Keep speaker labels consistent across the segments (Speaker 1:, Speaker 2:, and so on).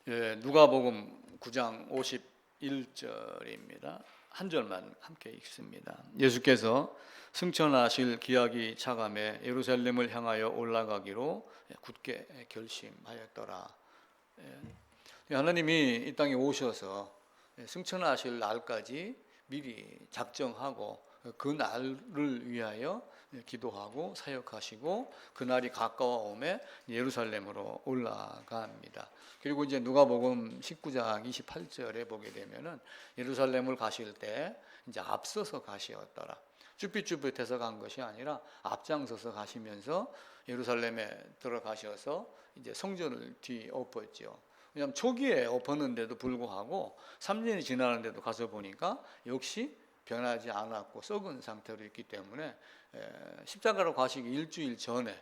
Speaker 1: 예, 누가복음 9장 51절입니다. 한 절만 함께 읽습니다. 예수께서 승천하실 기약이 차감해 예루살렘을 향하여 올라가기로 굳게 결심하였더라. 하나님이 이 땅에 오셔서 승천하실 날까지 미리 작정하고 그 날을 위하여 기도하고 사역하시고 그날이 가까워오매 예루살렘으로 올라갑니다. 그리고 이제 누가복음 19장 28절에 보게 되면은 예루살렘을 가실 때 이제 앞서서 가시었더라. 쭈삣쭈삣해서 간 것이 아니라 앞장서서 가시면서 예루살렘에 들어가셔서 이제 성전을 뒤엎었죠. 왜냐하면 초기에 엎었는데도 불구하고 3년이 지나는데도 가서 보니까 역시 변하지 않았고 썩은 상태로 있기 때문에 십자가로 가시기 일주일 전에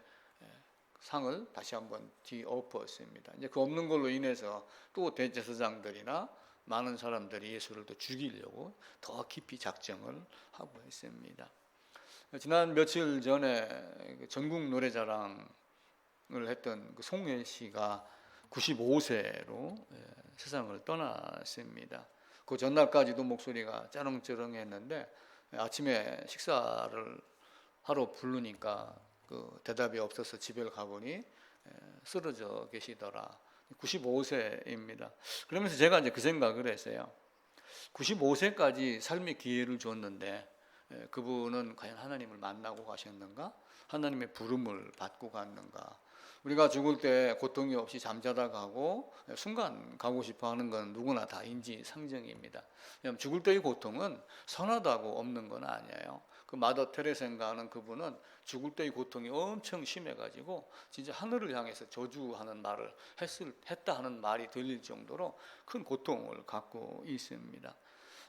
Speaker 1: 상을 다시 한번 뒤엎었습니다. 이제 그 없는 걸로 인해서 또 대제사장들이나 많은 사람들이 예수를 또 죽이려고 더 깊이 작정을 하고 있습니다. 지난 며칠 전에 전국 노래자랑을 했던 그 송혜 씨가 95세로 세상을 떠났습니다. 그 전날까지도 목소리가 짜렁짜렁했는데 아침에 식사를 하러 부르니까 그 대답이 없어서 집에 가보니 쓰러져 계시더라. 95세입니다. 그러면서 제가 이제 그 생각을 했어요. 95세까지 삶의 기회를 줬는데 그분은 과연 하나님을 만나고 가셨는가? 하나님의 부름을 받고 갔는가? 우리가 죽을 때 고통이 없이 잠자다 가고 순간 가고 싶어 하는 건 누구나 다 인지상정입니다. 왜냐하면 죽을 때의 고통은 선하다고 없는 건 아니에요. 그 마더 테레사인가 하는 그분은 죽을 때의 고통이 엄청 심해가지고 진짜 하늘을 향해서 저주하는 말을 했다 하는 말이 들릴 정도로 큰 고통을 갖고 있습니다.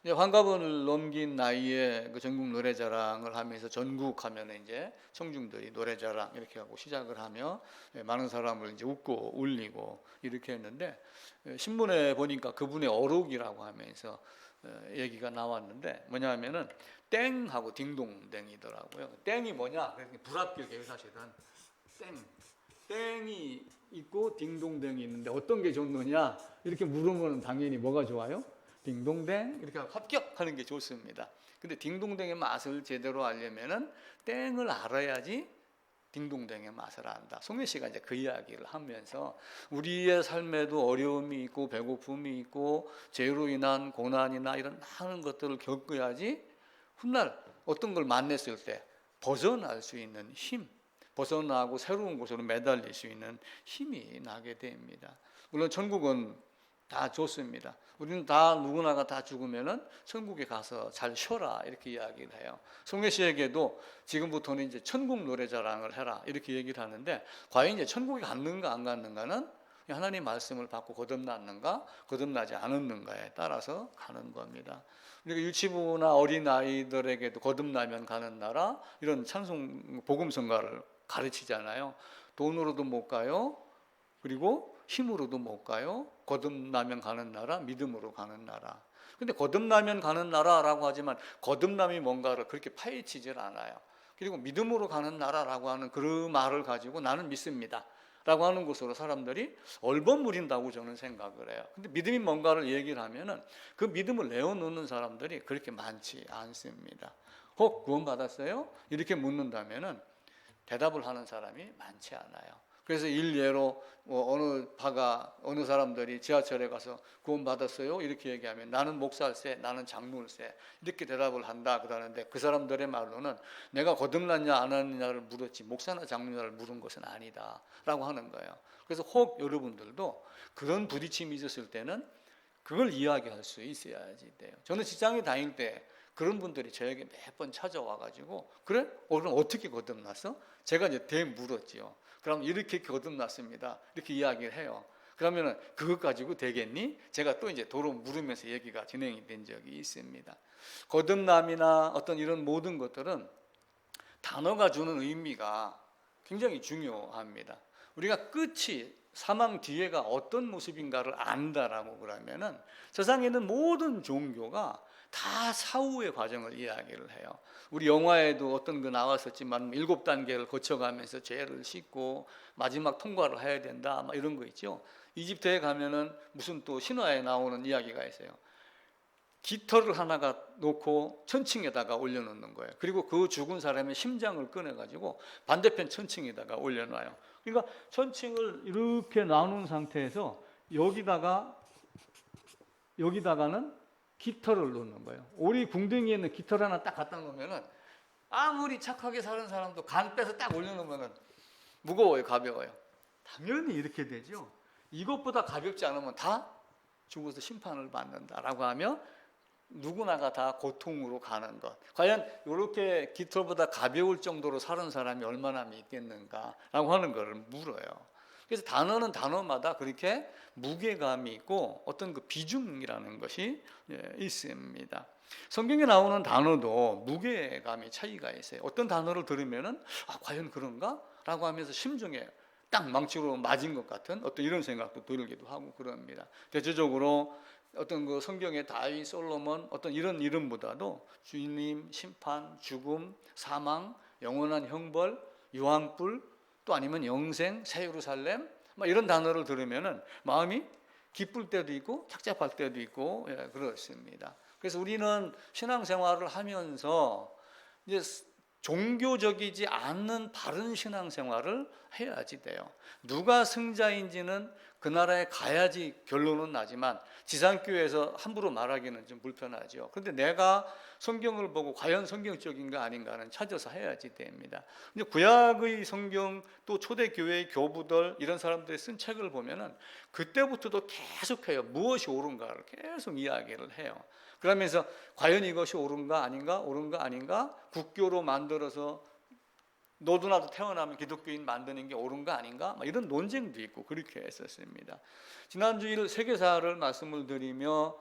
Speaker 1: 환갑을 넘긴 나이에 그 전국 노래자랑을 하면서 전국 하면 이제 청중들이 노래자랑 이렇게 하고 시작을 하며 많은 사람을 이제 웃고 울리고 이렇게 했는데 신문에 보니까 그분의 어록이라고 하면서 얘기가 나왔는데 뭐냐면은 땡하고 딩동댕이더라고요. 땡이 뭐냐? 불합격 계획사실은 땡이 있고 딩동댕이 있는데 어떤 게 좋느냐? 이렇게 물으면 당연히 뭐가 좋아요? 딩동댕 이렇게 합격하는 게 좋습니다. 근데 딩동댕의 맛을 제대로 알려면은 땡을 알아야지 딩동댕의 맛을 안다. 송혜 씨가 이제 그 이야기를 하면서 우리의 삶에도 어려움이 있고 배고픔이 있고 죄로 인한 고난이나 이런 많은 것들을 겪어야지 훗날 어떤 걸 만났을 때 벗어날 수 있는 힘, 벗어나고 새로운 곳으로 매달릴 수 있는 힘이 나게 됩니다. 물론 천국은 다 좋습니다. 우리는 다 누구나가 다 죽으면은 천국에 가서 잘 쉬어라 이렇게 이야기를 해요. 송혜 씨에게도 지금부터는 이제 천국 노래자랑을 해라 이렇게 얘기를 하는데 과연 이제 천국에 갔는가 안 갔는가는 하나님 말씀을 받고 거듭났는가 거듭나지 않았는가에 따라서 가는 겁니다. 그러니까 유치부나 어린 아이들에게도 거듭나면 가는 나라 이런 찬송 복음성가를 가르치잖아요. 돈으로도 못 가요. 그리고 힘으로도 못 가요. 거듭나면 가는 나라, 믿음으로 가는 나라. 근데 거듭나면 가는 나라라고 하지만 거듭남이 뭔가를 그렇게 파헤치질 않아요. 그리고 믿음으로 가는 나라라고 하는 그 말을 가지고 나는 믿습니다 라고 하는 것으로 사람들이 얼버무린다고 저는 생각을 해요. 근데 믿음이 뭔가를 얘기를 하면은 그 믿음을 내어놓는 사람들이 그렇게 많지 않습니다. 혹 구원받았어요? 이렇게 묻는다면은 대답을 하는 사람이 많지 않아요. 그래서 일례로 어느 사람들이 지하철에 가서 구원받았어요? 이렇게 얘기하면 나는 목사일세, 나는 장로일세 이렇게 대답을 한다 그러는데 그 사람들의 말로는 내가 거듭났냐 안 했느냐를 물었지 목사나 장로냐를 물은 것은 아니다 라고 하는 거예요. 그래서 혹 여러분들도 그런 부딪힘이 있었을 때는 그걸 이야기할 수 있어야지 돼요. 저는 직장에 다닐 때 그런 분들이 저에게 몇 번 찾아와가지고 그래? 그럼 어떻게 거듭났어? 제가 이제 되물었지요. 그럼 이렇게 거듭났습니다. 이렇게 이야기를 해요. 그러면은 그것 가지고 되겠니? 제가 또 이제 도로 물으면서 얘기가 진행이 된 적이 있습니다. 거듭남이나 어떤 이런 모든 것들은 단어가 주는 의미가 굉장히 중요합니다. 우리가 끝이 사망 뒤에가 어떤 모습인가를 안다라고 그러면은 세상에 있는 모든 종교가 다 사후의 과정을 이야기를 해요. 우리 영화에도 어떤 거 나왔었지만 7단계를 거쳐가면서 죄를 씻고 마지막 통과를 해야 된다 막 이런 거 있죠. 이집트에 가면은 무슨 또 신화에 나오는 이야기가 있어요. 깃털을 하나가 놓고 천칭에다가 올려놓는 거예요. 그리고 그 죽은 사람의 심장을 꺼내가지고 반대편 천칭에다가 올려놔요. 그러니까 천칭을 이렇게 나눈 상태에서 여기다가는 깃털을 놓는 거예요. 오리 궁둥이에 있는 깃털 하나 딱 갖다 놓으면은 아무리 착하게 사는 사람도 간 빼서 딱 올려놓으면은 무거워요, 가벼워요? 당연히 이렇게 되죠. 이것보다 가볍지 않으면 다 죽어서 심판을 받는다라고 하며 누구나가 다 고통으로 가는 것. 과연 이렇게 깃털보다 가벼울 정도로 사는 사람이 얼마나 있겠는가라고 하는 것을 물어요. 그래서 단어는 단어마다 그렇게 무게감이 있고 어떤 그 비중이라는 것이 있습니다. 성경에 나오는 단어도 무게감의 차이가 있어요. 어떤 단어를 들으면은 과연 그런가? 라고 하면서 심중에 딱 망치로 맞은 것 같은 어떤 이런 생각도 들기도 하고 그럽니다. 대체적으로 어떤 그 성경의 다윗, 솔로몬 어떤 이런 이름보다도 주님, 심판, 죽음, 사망, 영원한 형벌, 유황불 또 아니면 영생, 새 예루살렘 이런 단어를 들으면은 마음이 기쁠 때도 있고 착잡할 때도 있고 그렇습니다. 그래서 우리는 신앙생활을 하면서 이제 종교적이지 않는 바른 신앙생활을 해야지 돼요. 누가 승자인지는 그 나라에 가야지 결론은 나지만 지상교회에서 함부로 말하기는 좀 불편하죠. 그런데 내가 성경을 보고 과연 성경적인가 아닌가는 찾아서 해야지 됩니다. 근데 구약의 성경 또 초대교회의 교부들 이런 사람들이 쓴 책을 보면은 그때부터도 계속해요. 무엇이 옳은가를 계속 이야기를 해요. 그러면서 과연 이것이 옳은가 아닌가 옳은가 아닌가 국교로 만들어서 너도 나도 태어나면 기독교인 만드는 게 옳은가 아닌가 이런 논쟁도 있고 그렇게 했었습니다. 지난주일 세계사를 말씀을 드리며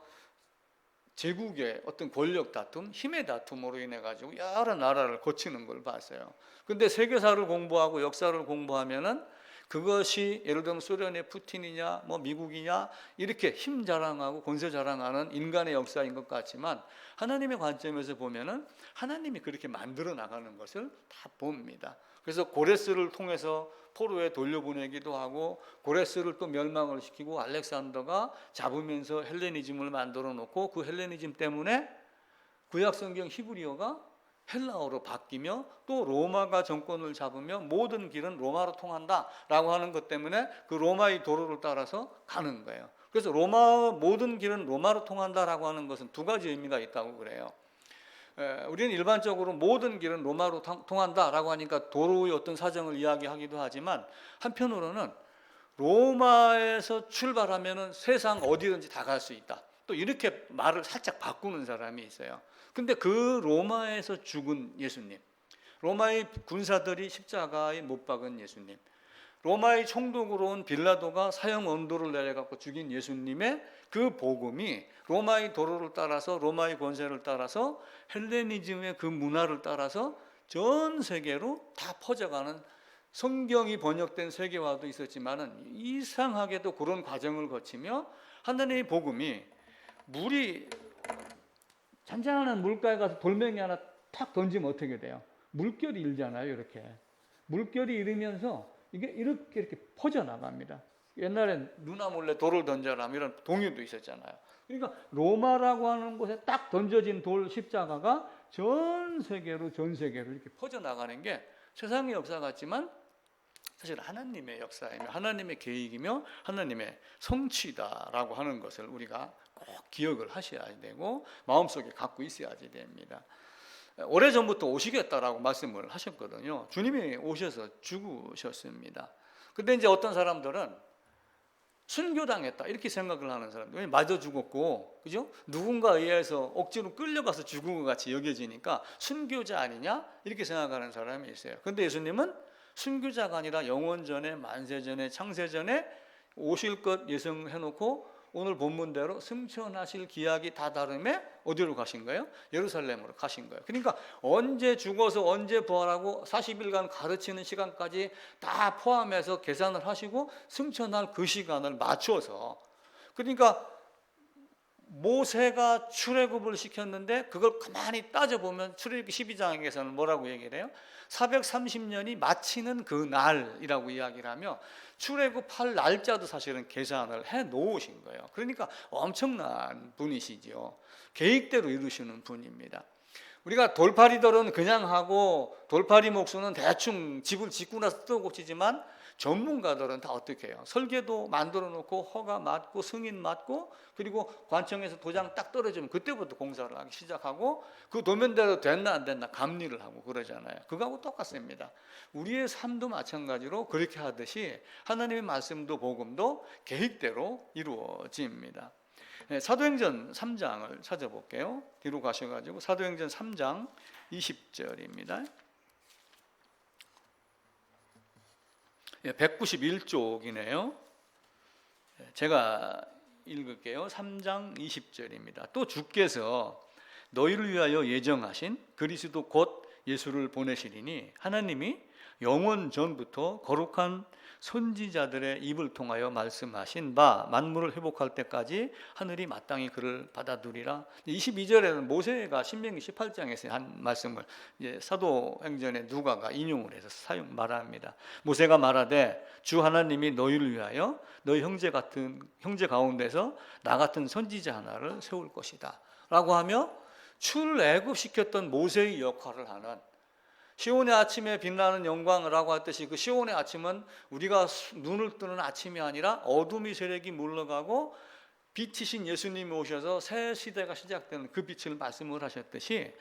Speaker 1: 제국의 어떤 권력 다툼, 힘의 다툼으로 인해 가지고 여러 나라를 거치는 걸 봤어요. 근데 세계사를 공부하고 역사를 공부하면은 그것이 예를 들면 소련의 푸틴이냐 미국이냐 이렇게 힘 자랑하고 권세 자랑하는 인간의 역사인 것 같지만 하나님의 관점에서 보면은 하나님이 그렇게 만들어 나가는 것을 다 봅니다. 그래서 고레스를 통해서 포로에 돌려보내기도 하고 고레스를 또 멸망을 시키고 알렉산더가 잡으면서 헬레니즘을 만들어 놓고 그 헬레니즘 때문에 구약성경 히브리어가 헬라어로 바뀌며 또 로마가 정권을 잡으며 모든 길은 로마로 통한다라고 하는 것 때문에 그 로마의 도로를 따라서 가는 거예요. 그래서 모든 길은 로마로 통한다라고 하는 것은 두 가지 의미가 있다고 그래요. 우리는 일반적으로 모든 길은 로마로 통한다라고 하니까 도로의 어떤 사정을 이야기하기도 하지만 한편으로는 로마에서 출발하면은 세상 어디든지 다 갈 수 있다. 또 이렇게 말을 살짝 바꾸는 사람이 있어요. 근데 그 로마에서 죽은 예수님, 로마의 군사들이 십자가에 못 박은 예수님, 로마의 총독으로 온 빌라도가 사형 언도를 내려갖고 죽인 예수님의 그 복음이 로마의 도로를 따라서 로마의 권세를 따라서 헬레니즘의 그 문화를 따라서 전 세계로 다 퍼져가는 성경이 번역된 세계화도 있었지만은 이상하게도 그런 과정을 거치며 하나님의 복음이 물이 잔잔한 물가에 가서 돌멩이 하나 탁 던지면 어떻게 돼요? 물결이 일잖아요. 이렇게 물결이 일으면서 이게 이렇게 퍼져나갑니다. 옛날엔 누나 몰래 돌을 던져라 이런 동요도 있었잖아요. 그러니까 로마라고 하는 곳에 딱 던져진 돌 십자가가 전 세계로 이렇게 퍼져나가는 게 세상의 역사 같지만 사실 하나님의 역사이며 하나님의 계획이며 하나님의 성취다라고 하는 것을 우리가 꼭 기억을 하셔야 되고 마음속에 갖고 있어야지 됩니다. 오래전부터 오시겠다라고 말씀을 하셨거든요. 주님이 오셔서 죽으셨습니다. 근데 이제 어떤 사람들은 순교당했다 이렇게 생각을 하는 사람들, 맞아 죽었고, 그죠? 누군가에 의해서 억지로 끌려가서 죽은 것 같이 여겨지니까 순교자 아니냐 이렇게 생각하는 사람이 있어요. 근데 예수님은 순교자가 아니라 영원전에 만세전에 창세전에 오실 것 예정해놓고 오늘 본문대로 승천하실 기약이 다 다름에 어디로 가신 거예요? 예루살렘으로 가신 거예요. 그러니까 언제 죽어서 언제 부활하고 40일간 가르치는 시간까지 다 포함해서 계산을 하시고 승천할 그 시간을 맞춰서, 그러니까 모세가 출애굽을 시켰는데 그걸 가만히 따져보면 출애굽기 12장에서는 뭐라고 얘기를 해요? 430년이 마치는 그 날이라고 이야기를 하며 출애굽할 날짜도 사실은 계산을 해 놓으신 거예요. 그러니까 엄청난 분이시죠. 계획대로 이루시는 분입니다. 우리가 돌팔이들은 그냥 하고 돌팔이 목수는 대충 집을 짓고 나서 또 고치지만 전문가들은 다 어떻게 해요? 설계도 만들어 놓고 허가 맞고 승인 맞고 그리고 관청에서 도장 딱 떨어지면 그때부터 공사를 하기 시작하고 그 도면대로 됐나 안 됐나 감리를 하고 그러잖아요. 그거하고 똑같습니다. 우리의 삶도 마찬가지로 그렇게 하듯이 하나님의 말씀도 복음도 계획대로 이루어집니다. 사도행전 3장을 찾아볼게요. 뒤로 가셔가지고 사도행전 3장 20절입니다. 191쪽이네요. 제가 읽을게요. 3장 20절입니다. 또 주께서 너희를 위하여 예정하신 그리스도 곧 예수를 보내시리니 하나님이 영원 전부터 거룩한 선지자들의 입을 통하여 말씀하신 바 만물을 회복할 때까지 하늘이 마땅히 그를 받아두리라. 22절에는 모세가 신명기 18장에서 한 말씀을 이제 사도행전의 누가가 인용을 해서 말합니다. 모세가 말하되 주 하나님이 너희를 위하여 너희 형제 가운데서 나 같은 선지자 하나를 세울 것이다 라고 하며 출애굽시켰던 모세의 역할을 하는 시온의 아침에 빛나는 영광이라고 했듯이 그 시온의 아침은 우리가 눈을 뜨는 아침이 아니라 어둠의 세력이 물러가고 빛이신 예수님이 오셔서 새 시대가 시작되는 그 빛을 말씀을 하셨듯이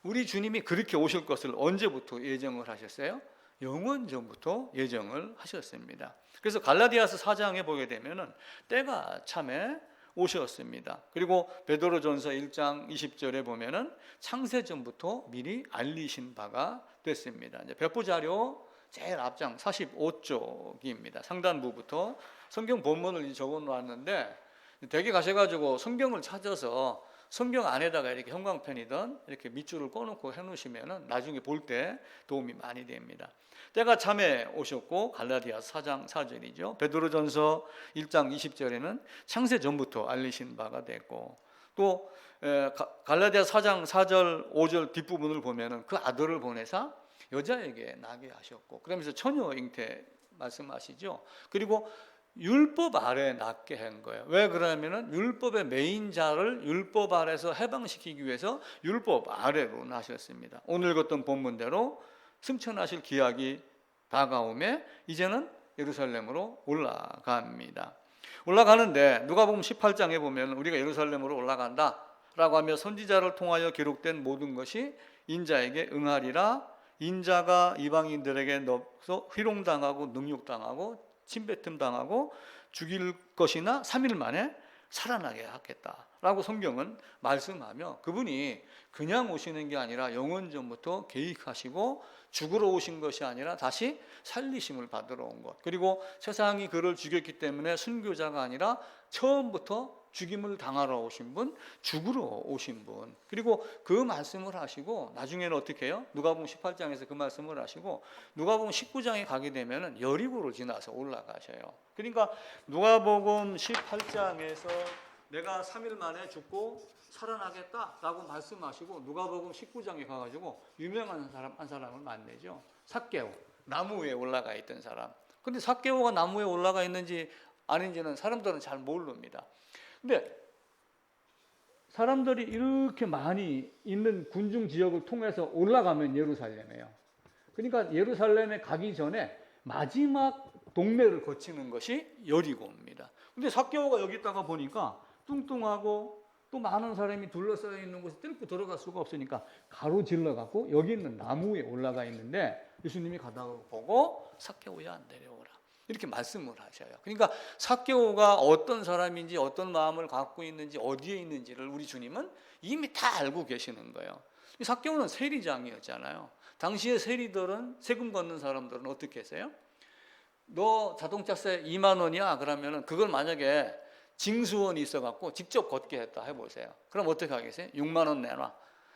Speaker 1: 우리 주님이 그렇게 오실 것을 언제부터 예정을 하셨어요? 영원 전부터 예정을 하셨습니다. 그래서 갈라디아서 4장에 보게 되면은 때가 참에 오셨습니다. 그리고 베드로전서 1장 20절에 보면은 창세 전부터 미리 알리신 바가 됐습니다. 이제 배포자료 제일 앞장 45쪽입니다. 상단부부터 성경 본문을 적어 놓았는데 댁에 가셔가지고 성경을 찾아서 성경 안에다가 이렇게 형광펜이든 이렇게 밑줄을 꺼놓고 해놓으시면은 나중에 볼 때 도움이 많이 됩니다. 때가 참에 오셨고 갈라디아서 4장 4절이죠. 베드로전서 1장 20절에는 창세 전부터 알리신 바가 됐고 또 갈라디아서 4장 4절 5절 뒷부분을 보면은 그 아들을 보내사 여자에게 나게 하셨고 그러면서 처녀 잉태 말씀하시죠. 그리고 율법 아래 낳게 한 거예요. 왜 그러냐면은 율법의 메인자를 율법 아래서 해방시키기 위해서 율법 아래로 낳으셨습니다. 오늘 읽었던 본문대로 승천하실 기약이 다가오매 이제는 예루살렘으로 올라갑니다. 올라가는데 누가복음 18장에 보면 우리가 예루살렘으로 올라간다라고 하며 선지자를 통하여 기록된 모든 것이 인자에게 응하리라. 인자가 이방인들에게 넣어서 희롱당하고 능욕당하고 침뱉음 당하고 죽일 것이나 3일 만에 살아나게 하겠다라고 성경은 말씀하며 그분이 그냥 오시는 게 아니라 영원 전부터 계획하시고 죽으러 오신 것이 아니라 다시 살리심을 받으러 온 것, 그리고 세상이 그를 죽였기 때문에 순교자가 아니라 처음부터 죽임을 당하러 오신 분, 죽으러 오신 분, 그리고 그 말씀을 하시고 나중에는 어떻게 해요? 누가복음 18장에서 그 말씀을 하시고 누가복음 19장에 가게 되면 여리고를 지나서 올라가셔요. 그러니까 누가복음 18장에서 내가 3일 만에 죽고 살아나겠다라고 말씀하시고 누가복음 19장에 가가지고 유명한 사람 한 사람을 만나죠. 삭개오, 나무 위에 올라가 있던 사람. 근데 삭개오가 나무 위에 올라가 있는지 아닌지는 사람들은 잘 모릅니다. 근데 사람들이 이렇게 많이 있는 군중 지역을 통해서 올라가면 예루살렘이에요. 그러니까 예루살렘에 가기 전에 마지막 동네를 거치는 것이 여리고입니다. 근데 삭개오가 여기 있다가 보니까 뚱뚱하고 또 많은 사람이 둘러싸여 있는 곳에 뚫고 들어갈 수가 없으니까 가로질러 갖고 여기 있는 나무 위에 올라가 있는데 예수님이 가다가 보고 삭개오야 내려오라 이렇게 말씀을 하셔요. 그러니까 삭개오가 어떤 사람인지 어떤 마음을 갖고 있는지 어디에 있는지를 우리 주님은 이미 다 알고 계시는 거예요. 삭개오는 세리장이었잖아요. 당시에 세리들은 세금 걷는 사람들은 어떻게 했어요? 너 자동차세 2만 원이야 그러면은 그걸 만약에 징수원이 있어갖고 직접 걷게 했다 해보세요. 그럼 어떻게 하겠어요? 6만 원 내놔.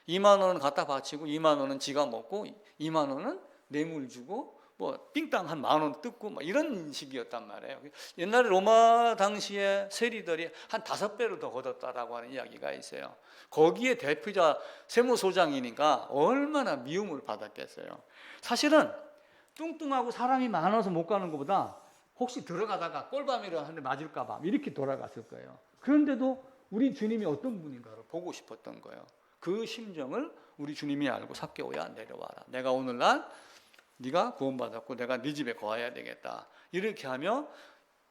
Speaker 1: 2만 원은 갖다 바치고 2만 원은 지가 먹고 2만 원은 뇌물 주고 뭐 삥땅 한 10,000원 뜯고 뭐 이런 식이었단 말이에요. 옛날에 로마 당시에 세리들이 한 5배로 더 걷었다라고 하는 이야기가 있어요. 거기에 대표자 세무소장이니까 얼마나 미움을 받았겠어요. 사실은 뚱뚱하고 사람이 많아서 못 가는 것보다 혹시 들어가다가 꼴밤이라 하는데 맞을까 봐 이렇게 돌아갔을 거예요. 그런데도 우리 주님이 어떤 분인가를 보고 싶었던 거예요. 그 심정을 우리 주님이 알고 삭개오야 내려와라. 내가 오늘날 네가 구원받았고 내가 네 집에 거해야 되겠다. 이렇게 하며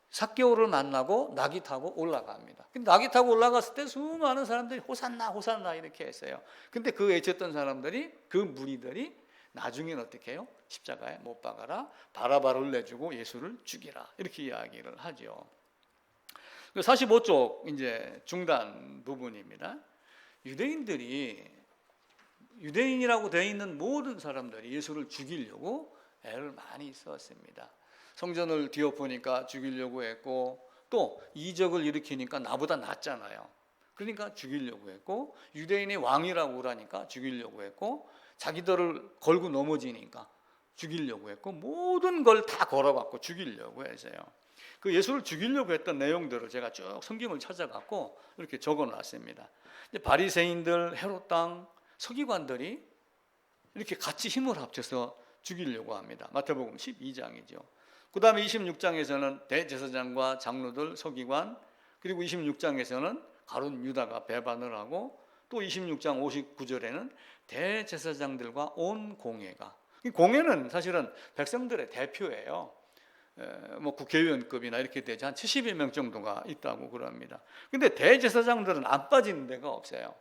Speaker 1: 삭개오를 만나고 낙이 타고 올라갑니다. 근데 낙이 타고 올라갔을 때 수많은 사람들이 호산나 호산나 이렇게 했어요. 근데 그 외쳤던 사람들이 그 무리들이 나중에는 어떻게 해요? 십자가에 못 박아라. 바라바를 내주고 예수를 죽이라. 이렇게 이야기를 하죠. 45쪽 이제 중단 부분입니다. 유대인이라고 되어 있는 모든 사람들이 예수를 죽이려고 애를 많이 썼습니다. 성전을 뒤엎으니까 죽이려고 했고 또 이적을 일으키니까 나보다 낫잖아요. 그러니까 죽이려고 했고 유대인의 왕이라고 그러니까 죽이려고 했고 자기들을 걸고 넘어지니까 죽이려고 했고 모든 걸 다 걸어갖고 죽이려고 했어요. 그 예수를 죽이려고 했던 내용들을 제가 쭉 성경을 찾아갖고 이렇게 적어놨습니다. 바리새인들, 헤롯 왕, 서기관들이 이렇게 같이 힘을 합쳐서 죽이려고 합니다. 마태복음 12장이죠. 그 다음에 26장에서는 대제사장과 장로들, 서기관, 그리고 26장에서는 가룟 유다가 배반을 하고 또 26장 59절에는 대제사장들과 온 공회가, 이 공회는 사실은 백성들의 대표예요. 뭐 국회의원급이나 이렇게 되지 한 70여 명 정도가 있다고 그럽니다. 근데 대제사장들은 안 빠지는 데가 없어요.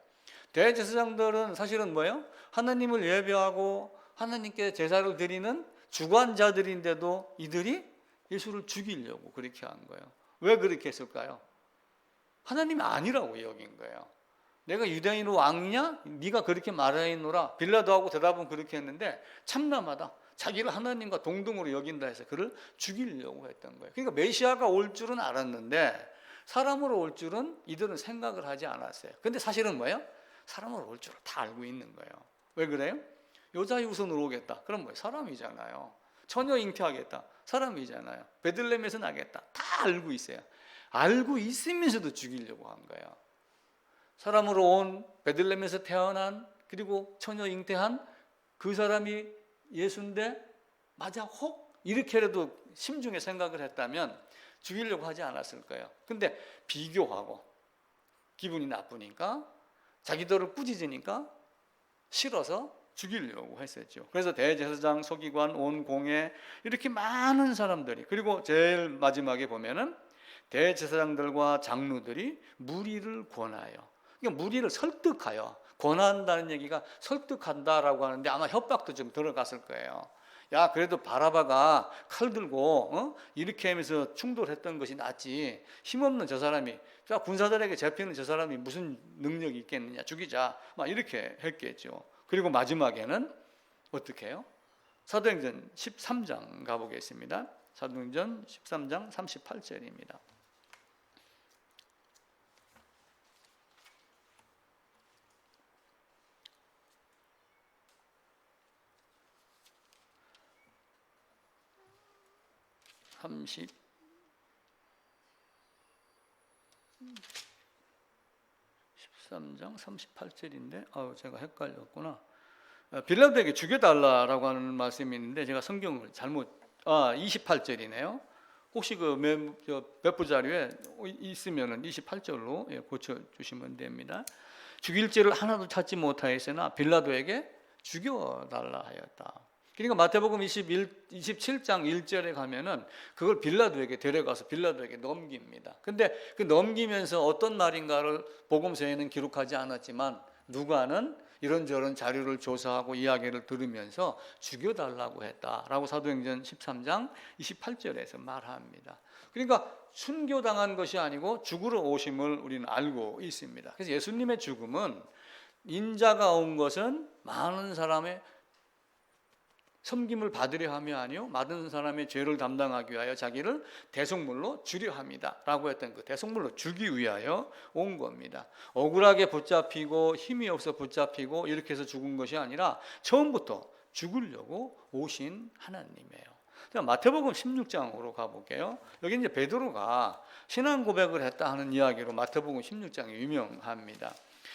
Speaker 1: 대제사장들은 사실은 뭐예요? 하나님을 예배하고 하나님께 제사를 드리는 주관자들인데도 이들이 예수를 죽이려고 그렇게 한 거예요. 왜 그렇게 했을까요? 하나님이 아니라고 여긴 거예요. 내가 유대인 왕이냐? 네가 그렇게 말하노라. 빌라도하고 대답은 그렇게 했는데 참남하다. 자기를 하나님과 동등으로 여긴다 해서 그를 죽이려고 했던 거예요. 그러니까 메시아가 올 줄은 알았는데 사람으로 올 줄은 이들은 생각을 하지 않았어요. 근데 사실은 뭐예요? 사람으로 올 줄을 다 알고 있는 거예요. 왜 그래요? 여자의 후손으로 오겠다. 그럼 뭐예요? 사람이잖아요. 처녀 잉태하겠다. 사람이잖아요. 베들레헴에서 나겠다. 다 알고 있어요. 알고 있으면서도 죽이려고 한 거예요. 사람으로 온 베들레헴에서 태어난 그리고 처녀 잉태한 그 사람이 예수인데 맞아 혹 이렇게라도 심중에 생각을 했다면 죽이려고 하지 않았을 거예요. 근데 비교하고 기분이 나쁘니까 자기들을 꾸짖으니까 싫어서 죽이려고 했었죠. 그래서 대제사장, 서기관, 온 공회 이렇게 많은 사람들이, 그리고 제일 마지막에 보면은 대제사장들과 장로들이 무리를 권하여, 그러니까 무리를 설득하여, 권한다는 얘기가 설득한다라고 하는데 아마 협박도 좀 들어갔을 거예요. 야, 그래도 바라바가 칼 들고 이렇게 하면서 충돌했던 것이 낫지, 힘없는 저 사람이, 자 군사들에게 잡히는 저 사람이 무슨 능력이 있겠느냐, 죽이자, 막 이렇게 했겠죠. 그리고 마지막에는 어떻게 해요? 사도행전 13장 가보겠습니다. 사도행전 13장 38절입니다. (13장) 38절인데 제가 헷갈렸구나. 빌라도에게 죽여달라라고 하는 말씀이 있는데 제가 성경을 잘못 28절이네요. 혹시 그 몇 부자료에 있으면 28절로 고쳐주시면 됩니다. 죽일 죄를 하나도 찾지 못하였으나 빌라도에게 죽여달라 하였다. 그러니까 마태복음 27장 1절에 가면은 그걸 빌라도에게 데려가서 빌라도에게 넘깁니다. 근데 그 넘기면서 어떤 말인가를 복음서에는 기록하지 않았지만 누가는 이런저런 자료를 조사하고 이야기를 들으면서 죽여달라고 했다라고 사도행전 13장 28절에서 말합니다. 그러니까 순교당한 것이 아니고 죽으러 오심을 우리는 알고 있습니다. 그래서 예수님의 죽음은 인자가 온 것은 많은 사람의 섬김을 받으려 함이 아니요 많은 사람의 죄를 담당하기 위하여 자기를 대속물로 주려 합니다 라고 했던 그 대속물로 주기 위하여 온 겁니다. 억울하게 붙잡히고 힘이 없어 붙잡히고 이렇게 해서 죽은 것이 아니라 처음부터 죽으려고 오신 하나님이에요. 마태복음 16장으로 가볼게요. 여기 이제 베드로가 신앙 고백을 했다 하는 이야기로 마태복음 16장이 유명합니다.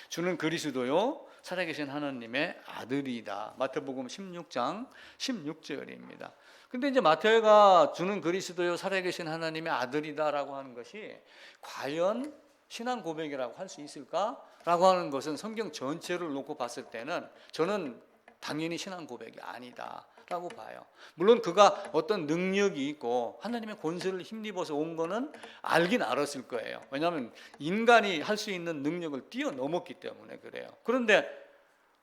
Speaker 1: 주는 그리스도요 살아계신 하나님의 아들이다. 마태복음 16장 16절입니다. 근데 이제 마태가 주는 그리스도요 살아계신 하나님의 아들이다라고 하는 것이 과연 신앙 고백이라고 할 수 있을까라고 하는 것은 성경 전체를 놓고 봤을 때는 저는 당연히 신앙 고백이 아니다라고 봐요. 물론 그가 어떤 능력이 있고 하나님의 권세를 힘입어서 온 거는 알긴 알았을 거예요. 왜냐하면 인간이 할 수 있는 능력을 뛰어넘었기 때문에 그래요. 그런데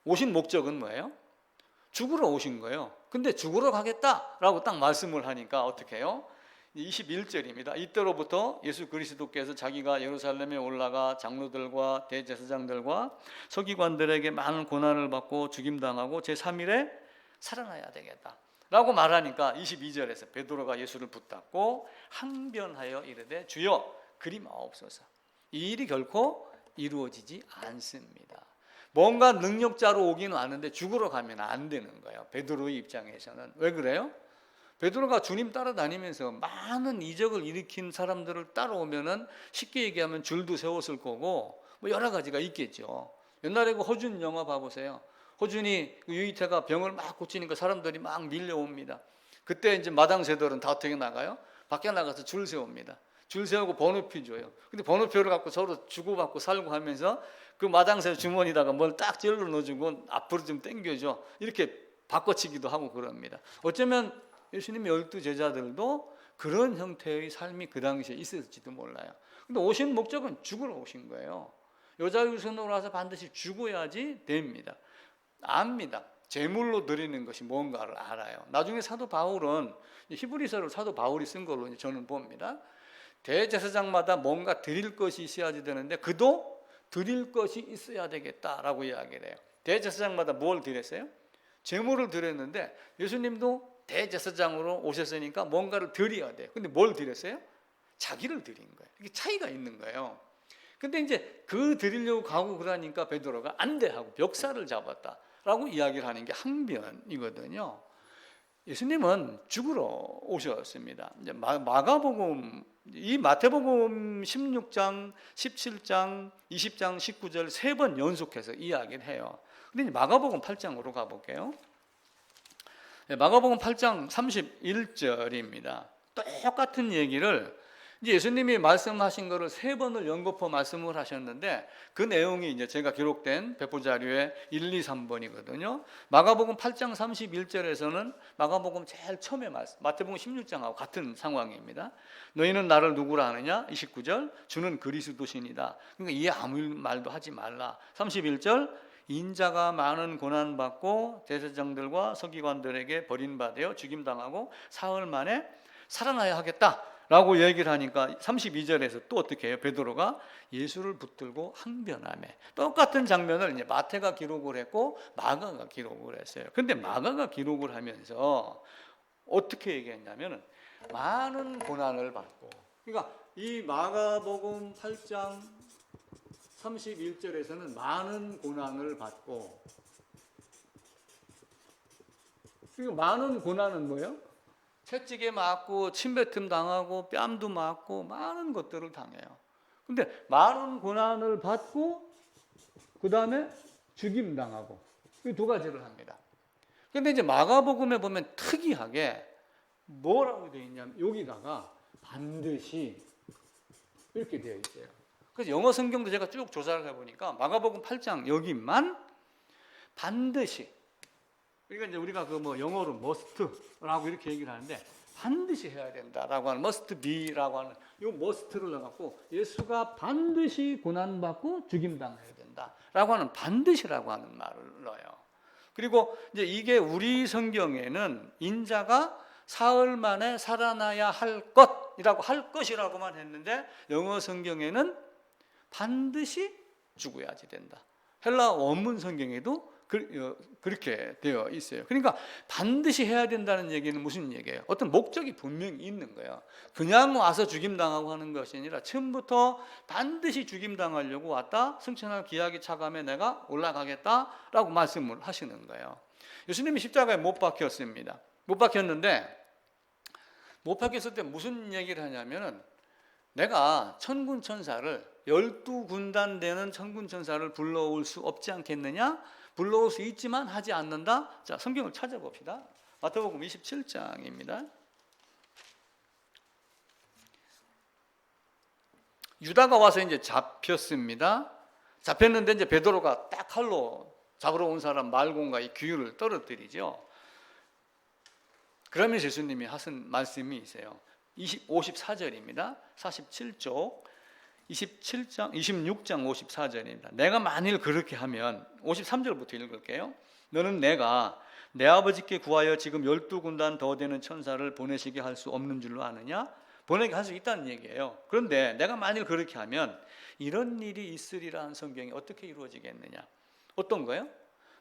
Speaker 1: 오신 목적은 뭐예요? 죽으러 오신 거예요. 근데 죽으러 가겠다라고 딱 말씀을 하니까 어떻게 해요? 21절입니다. 이때로부터 예수 그리스도께서 자기가 예루살렘에 올라가 장로들과 대제사장들과 서기관들에게 많은 고난을 받고 죽임당하고 제3일에 살아나야 되겠다 라고 말하니까 22절에서 베드로가 예수를 붙잡고 항변하여 이르되 주여 그리 마옵소서. 이 일이 결코 이루어지지 않습니다. 뭔가 능력자로 오긴 왔는데 죽으러 가면 안 되는 거예요. 베드로의 입장에서는. 왜 그래요? 베드로가 주님 따라다니면서 많은 이적을 일으킨 사람들을 따라오면은 쉽게 얘기하면 줄도 세웠을 거고 뭐 여러 가지가 있겠죠. 옛날에 그 허준 영화 봐보세요. 허준이 유이태가 병을 막 고치니까 사람들이 막 밀려옵니다. 그때 이제 마당 새들은 다 어떻게 나가요? 밖에 나가서 줄 세웁니다. 줄 세우고 번호표 줘요. 근데 번호표를 갖고 서로 주고받고 살고 하면서 그 마당새 주머니다가 뭘 딱 찔러 넣어주고 앞으로 좀 당겨줘. 이렇게 바꿔치기도 하고 그럽니다. 어쩌면 예수님의 12 제자들도 그런 형태의 삶이 그 당시에 있었을지도 몰라요. 근데 오신 목적은 죽으러 오신 거예요. 여자 유선으로 와서 반드시 죽어야지 됩니다. 압니다. 제물로 드리는 것이 뭔가를 알아요. 나중에 사도 바울은 히브리서를 사도 바울이 쓴 걸로 저는 봅니다. 대제사장마다 뭔가 드릴 것이 있어야지 되는데 그도 드릴 것이 있어야 되겠다라고 이야기를 해요. 대제사장마다 뭘 드렸어요? 제물을 드렸는데 예수님도 대제사장으로 오셨으니까 뭔가를 드려야 돼요. 근데 뭘 드렸어요? 자기를 드린 거예요. 이게 차이가 있는 거예요. 근데 이제 그 드리려고 가고 그러니까 베드로가 안 돼 하고 멱살을 잡았다라고 이야기를 하는 게 항변이거든요. 예수님은 죽으러 오셨습니다. 이제 마가복음, 이 마태복음 16장, 17장, 20장, 19절 세 번 연속해서 이야기를 해요. 근데 이제 마가복음 8장으로 가볼게요. 마가복음 8장 31절입니다. 똑같은 얘기를 이제 예수님이 말씀하신 거를 세 번을 연거푸 말씀을 하셨는데 그 내용이 이제 제가 기록된 배포 자료에 1, 2, 3번이거든요. 마가복음 8장 31절에서는 마가복음 제일 처음에 말씀, 마태복음 16장하고 같은 상황입니다. 너희는 나를 누구라 하느냐? 29절 주는 그리스도시니라. 그러니까 이에 아무 말도 하지 말라. 31절 인자가 많은 고난받고 대제사장들과 서기관들에게 버림받아 죽임당하고 사흘 만에 살아나야 하겠다 라고 얘기를 하니까 32절에서 또 어떻게 해요? 베드로가 예수를 붙들고 항변하며 똑같은 장면을 이제 마태가 기록을 했고 마가가 기록을 했어요. 근데 마가가 기록을 하면서 어떻게 얘기했냐면 많은 고난을 받고, 그러니까 이 마가복음 8장 31절에서는 많은 고난을 받고, 그리고 많은 고난은 뭐예요? 채찍에 맞고 침뱉음 당하고 뺨도 맞고 많은 것들을 당해요. 근데 많은 고난을 받고 그 다음에 죽임 당하고 이 두 가지를 합니다. 근데 이제 마가복음에 보면 특이하게 뭐라고 되어 있냐면 여기다가 반드시 이렇게 되어 있어요. 그래서 영어 성경도 제가 쭉 조사를 해보니까 마가복음 8장 여기만 반드시, 그러니까 이제 우리가 그 뭐 영어로 must라고 이렇게 얘기를 하는데 반드시 해야 된다라고 하는 must be라고 하는 이 must를 넣어갖고 예수가 반드시 고난받고 죽임당해야 된다라고 하는 반드시라고 하는 말을 넣어요. 그리고 이제 이게 우리 성경에는 인자가 사흘 만에 살아나야 할 것이라고 할 것이라고만 했는데 영어 성경에는 반드시 죽어야지 된다. 헬라 원문 성경에도 그렇게 되어 있어요. 그러니까 반드시 해야 된다는 얘기는 무슨 얘기예요? 어떤 목적이 분명히 있는 거예요. 그냥 와서 죽임당하고 하는 것이 아니라 처음부터 반드시 죽임당하려고 왔다. 승천할 기약이 차감해 내가 올라가겠다라고 말씀을 하시는 거예요. 예수님이 십자가에 못 박혔습니다. 못 박혔는데 못 박혔을 때 무슨 얘기를 하냐면은 내가 천군 천사를 12군단 되는 천군 천사를 불러올 수 없지 않겠느냐? 불러올 수 있지만 하지 않는다. 자, 성경을 찾아봅시다. 마태복음 27장입니다. 유다가 와서 이제 잡혔습니다. 잡혔는데 이제 베드로가 딱 칼로 잡으러 온 사람 말곤과 이 규율을 떨어뜨리죠. 그러면서 예수님이 하신 말씀이 있어요. 54절입니다. 47쪽 26장 54절입니다. 내가 만일 그렇게 하면 53절부터 읽을게요. 너는 내가 내 아버지께 구하여 지금 12군단 더 되는 천사를 보내시게 할 수 없는 줄로 아느냐? 보내게 할 수 있다는 얘기예요. 그런데 내가 만일 그렇게 하면 이런 일이 있으리라는 성경이 어떻게 이루어지겠느냐? 어떤 거예요?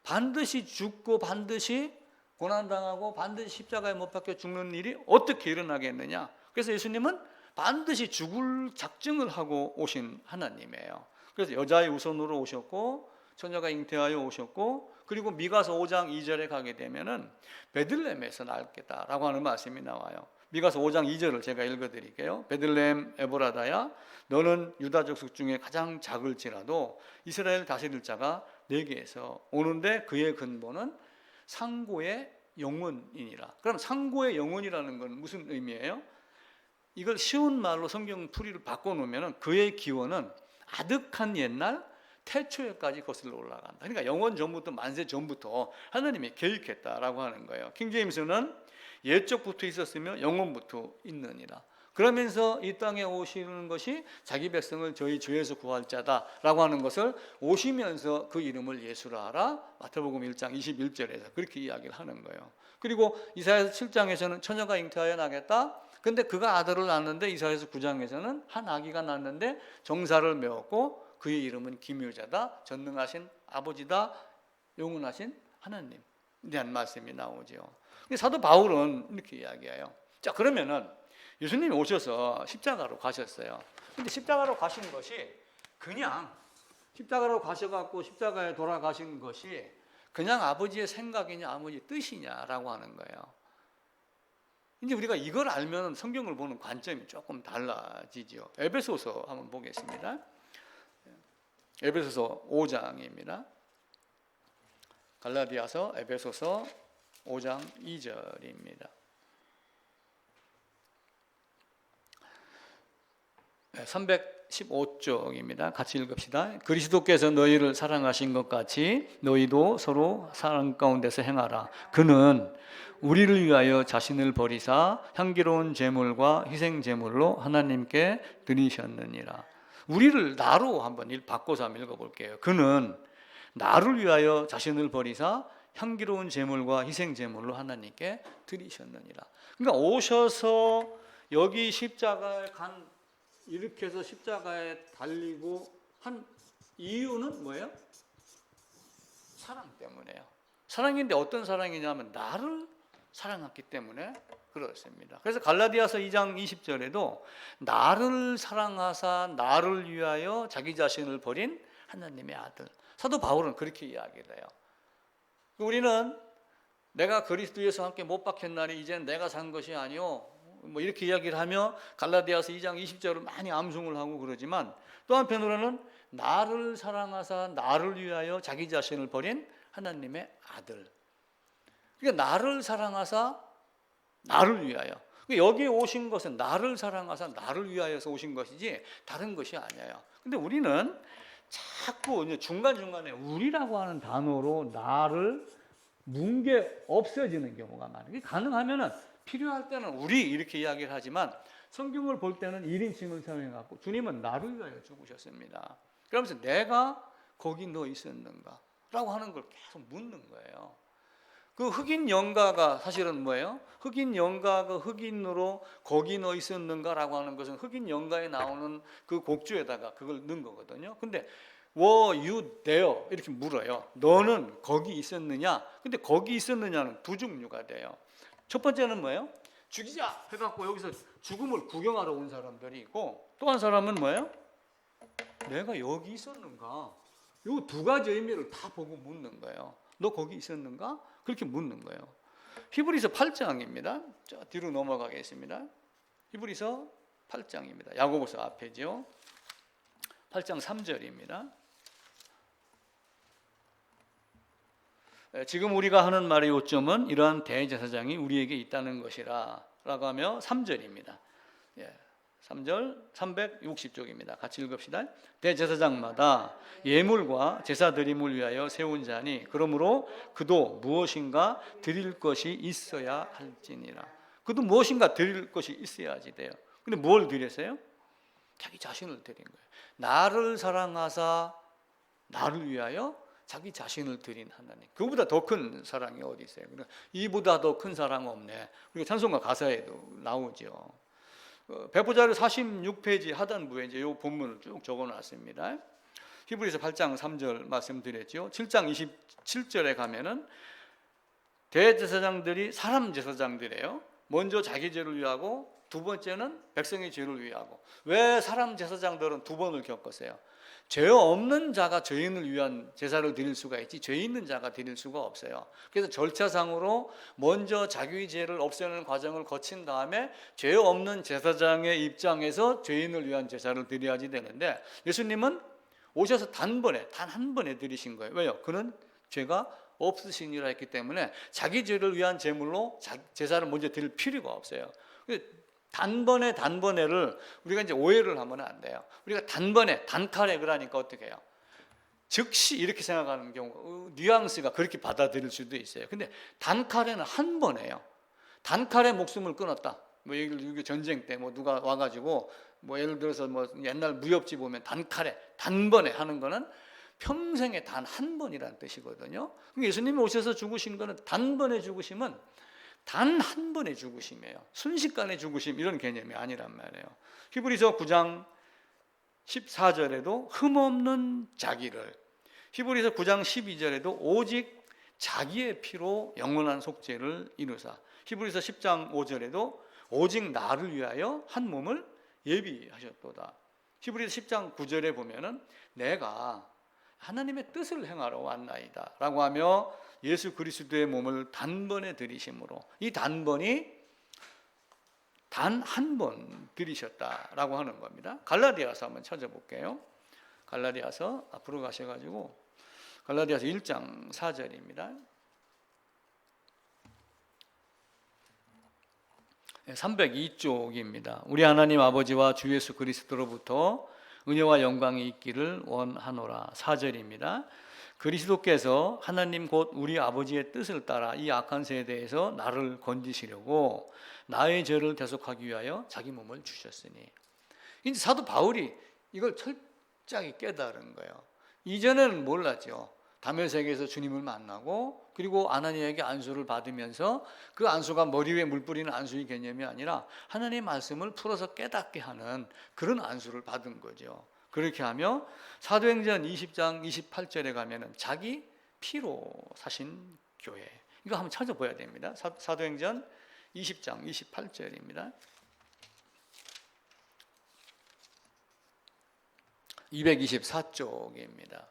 Speaker 1: 반드시 죽고 반드시 고난당하고 반드시 십자가에 못 박혀 죽는 일이 어떻게 일어나겠느냐? 그래서 예수님은 반드시 죽을 작정을 하고 오신 하나님이에요. 그래서 여자의 우선으로 오셨고 처녀가 잉태하여 오셨고 그리고 미가서 5장 2절에 가게 되면은 베들레헴에서 낳겠다라고 하는 말씀이 나와요. 미가서 5장 2절을 제가 읽어드릴게요. 베들레헴 에보라다야 너는 유다 족속 중에 가장 작을지라도 이스라엘 다스릴 자가 내게에서 오는데 그의 근본은 상고의 영혼이니라. 그럼 상고의 영혼이라는 건 무슨 의미예요? 이걸 쉬운 말로 성경 풀이를 바꿔놓으면 그의 기원은 아득한 옛날 태초에까지 거슬러 올라간다. 그러니까 영원 전부터 만세 전부터 하나님이 계획했다라고 하는 거예요. 킹제임스는 옛적부터 있었으며 영원부터 있느니라. 그러면서 이 땅에 오시는 것이 자기 백성을 저희 죄에서 구할 자다라고 하는 것을 오시면서 그 이름을 예수라 하라. 마태복음 1장 21절에서 그렇게 이야기를 하는 거예요. 그리고 이사야서 7장에서는 처녀가 잉태하여 나겠다. 근데 그가 아들을 낳았는데 이사야서 9장에서는 한 아기가 낳았는데 정사를 메웠고 그의 이름은 기묘자다. 전능하신 아버지다. 영원하신 하나님. 대한 말씀이 나오죠. 사도 바울은 이렇게 이야기해요. 자, 그러면은 예수님이 오셔서 십자가로 가셨어요. 근데 십자가로 가신 것이 그냥 십자가로 가셔갖고 십자가에 돌아가신 것이 그냥 아버지의 생각이냐 아버지의 뜻이냐라고 하는 거예요. 이제 우리가 이걸 알면 성경을 보는 관점이 조금 달라지죠. 에베소서 한번 보겠습니다. 에베소서 5장입니다. 갈라디아서 에베소서 5장 2절입니다. 315쪽입니다. 같이 읽읍시다. 그리스도께서 너희를 사랑하신 것 같이 너희도 서로 사랑 가운데서 행하라. 그는 우리를 위하여 자신을 버리사 향기로운 제물과 희생 제물로 하나님께 드리셨느니라. 우리를 나로 한번 바꿔서 한번 읽어볼게요. 그는 나를 위하여 자신을 버리사 향기로운 제물과 희생 제물로 하나님께 드리셨느니라. 그러니까 오셔서 여기 십자가에 간 이렇게 해서 십자가에 달리고 한 이유는 뭐예요? 사랑 때문에요. 사랑인데 어떤 사랑이냐면 나를 사랑했기 때문에 그렇습니다. 그래서 갈라디아서 2장 20절에도 나를 사랑하사 나를 위하여 자기 자신을 버린 하나님의 아들. 사도 바울은 그렇게 이야기를 해요. 우리는 내가 그리스도에서 함께 못 박혔나니 이제는 내가 산 것이 아니요 뭐 이렇게 이야기를 하며 갈라디아서 2장 20절을 많이 암송을 하고 그러지만 또 한편으로는 나를 사랑하사 나를 위하여 자기 자신을 버린 하나님의 아들. 그러니까 나를 사랑하사 나를 위하여. 여기에 오신 것은 나를 사랑하사 나를 위하여서 오신 것이지 다른 것이 아니에요. 근데 우리는 자꾸 중간중간에 우리라고 하는 단어로 나를 문 게 없어지는 경우가 많아요. 이게 가능하면은 필요할 때는 우리 이렇게 이야기를 하지만 성경을 볼 때는 1인칭을 사용해갖고 주님은 나를 위하여 죽으셨습니다. 그러면서 내가 거기 너 있었는가? 라고 하는 걸 계속 묻는 거예요. 그 흑인 영가가 사실은 뭐예요? 흑인 영가가 흑인으로 거기 너 있었는가? 라고 하는 것은 흑인 영가에 나오는 그 곡조에다가 그걸 넣은 거거든요. 근데 Were you there? 이렇게 물어요. 너는 거기 있었느냐? 근데 거기 있었느냐는 두 종류가 돼요. 첫 번째는 뭐예요? 죽이자 해갖고 여기서 죽음을 구경하러 온 사람들이 있고 또 한 사람은 뭐예요? 내가 여기 있었는가? 이 두 가지 의미를 다 보고 묻는 거예요. 너 거기 있었는가? 그렇게 묻는 거예요. 히브리서 8장입니다. 자, 뒤로 넘어가겠습니다. 히브리서 8장입니다. 야고보서 앞에죠. 8장 3절입니다. 지금 우리가 하는 말의 요점은 이러한 대제사장이 우리에게 있다는 것이라 라고 하며 3절입니다. 3절 360쪽입니다. 같이 읽읍시다. 대제사장마다 예물과 제사 드림을 위하여 세운 자니 그러므로 그도 무엇인가 드릴 것이 있어야 할지니라. 그도 무엇인가 드릴 것이 있어야지 돼요. 근데 뭘 드렸어요? 자기 자신을 드린 거예요. 나를 사랑하사 나를 위하여 자기 자신을 드린 하나님. 그보다 더 큰 사랑이 어디 있어요? 이보다 더 큰 사랑 없네. 우리가 찬송가 가사에도 나오죠. 배포자료 46페이지 하단부에 이제 이 본문을 쭉 적어놨습니다. 히브리서 8장 3절 말씀드렸죠. 7장 27절에 가면은 대제사장들이 사람 제사장들이에요. 먼저 자기 죄를 위하고 두 번째는 백성의 죄를 위하고. 왜 사람 제사장들은 두 번을 겪었어요? 죄 없는 자가 죄인을 위한 제사를 드릴 수가 있지 죄 있는 자가 드릴 수가 없어요. 그래서 절차상으로 먼저 자기의 죄를 없애는 과정을 거친 다음에 죄 없는 제사장의 입장에서 죄인을 위한 제사를 드려야지 되는데 예수님은 오셔서 단 한 번에 드리신 거예요. 왜요? 그는 죄가 없으시니라 했기 때문에 자기 죄를 위한 제물로 제사를 먼저 드릴 필요가 없어요. 단번에를 우리가 이제 오해를 하면 안 돼요. 우리가 단칼에 그러니까 어떻게 해요? 즉시 이렇게 생각하는 경우가 뉘앙스가 그렇게 받아들일 수도 있어요. 근데 단칼에는 한 번에요. 단칼에 목숨을 끊었다. 뭐 이게 전쟁 때 뭐 누가 와가지고 뭐 예를 들어서 뭐 옛날 무협지 보면 단번에 하는 거는 평생에 단 한 번이라는 뜻이거든요. 예수님이 오셔서 죽으신 거는 단번에 죽으심은 단 한 번의 죽으심이에요. 순식간의 죽으심 이런 개념이 아니란 말이에요. 히브리서 9장 14절에도 흠없는 자기를, 히브리서 9장 12절에도 오직 자기의 피로 영원한 속죄를 이루사, 히브리서 10장 5절에도 오직 나를 위하여 한 몸을 예비하셨도다. 히브리서 10장 9절에 보면은 내가 하나님의 뜻을 행하러 왔나이다 라고 하며 예수 그리스도의 몸을 단번에 들이심으로 이 단번이 단 한 번 들이셨다라고 하는 겁니다. 갈라디아서 한번 찾아볼게요. 갈라디아서 앞으로 가셔가지고 갈라디아서 1장 4절입니다. 302쪽입니다. 우리 하나님 아버지와 주 예수 그리스도로부터 은혜와 영광이 있기를 원하노라. 4절입니다. 그리스도께서 하나님 곧 우리 아버지의 뜻을 따라 이 악한 세대에서 나를 건지시려고 나의 죄를 대속하기 위하여 자기 몸을 주셨으니. 이제 사도 바울이 이걸 철저하게 깨달은 거예요. 이전에는 몰랐죠. 다메섹에서 주님을 만나고 그리고 아나니아에게 안수를 받으면서 그 안수가 머리 위에 물 뿌리는 안수의 개념이 아니라 하나님의 말씀을 풀어서 깨닫게 하는 그런 안수를 받은 거죠. 그렇게 하며 사도행전 20장 28절에 가면은 자기 피로 사신 교회, 이거 한번 찾아봐야 됩니다. 사도행전 20장 28절입니다. 224쪽입니다.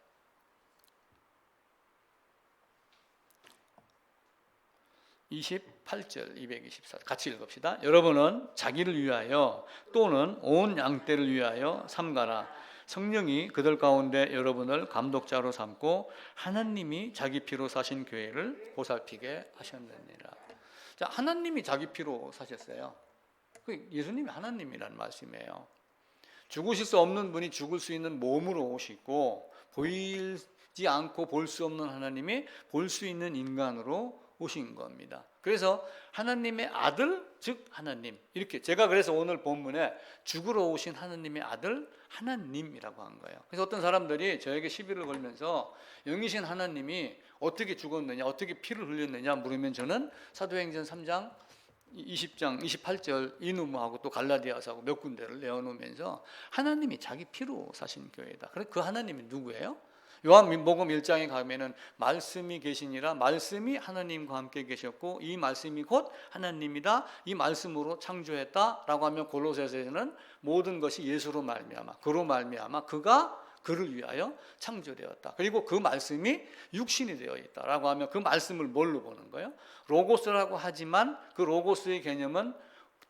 Speaker 1: 28절 224 같이 읽읍시다. 여러분은 자기를 위하여 또는 온 양떼를 위하여 삼가라. 성령이 그들 가운데 여러분을 감독자로 삼고 하나님이 자기 피로 사신 교회를 보살피게 하셨느니라. 자, 하나님이 자기 피로 사셨어요. 예수님이 하나님이라는 말씀이에요. 죽으실 수 없는 분이 죽을 수 있는 몸으로 오시고 보이지 않고 볼 수 없는 하나님이 볼 수 있는 인간으로 오신 겁니다. 그래서 하나님의 아들, 즉 하나님, 이렇게 제가 그래서 오늘 본문에 죽으러 오신 하나님의 아들 하나님이라고 한 거예요. 그래서 어떤 사람들이 저에게 시비를 걸면서 영이신 하나님이 어떻게 죽었느냐, 어떻게 피를 흘렸느냐 물으면 저는 사도행전 3장 20장 28절 이누무하고 또 갈라디아서하고 몇 군데를 내어놓으면서 하나님이 자기 피로 사신 교회다. 그래 그 하나님이 누구예요? 요한복음 1장에 가면은 말씀이 계시니라, 말씀이 하나님과 함께 계셨고 이 말씀이 곧 하나님이다, 이 말씀으로 창조했다라고 하면 골로새서에는 모든 것이 예수로 말미암아, 그로 말미암아 그가 그를 위하여 창조되었다. 그리고 그 말씀이 육신이 되어 있다라고 하면 그 말씀을 뭘로 보는 거예요? 로고스라고 하지만 그 로고스의 개념은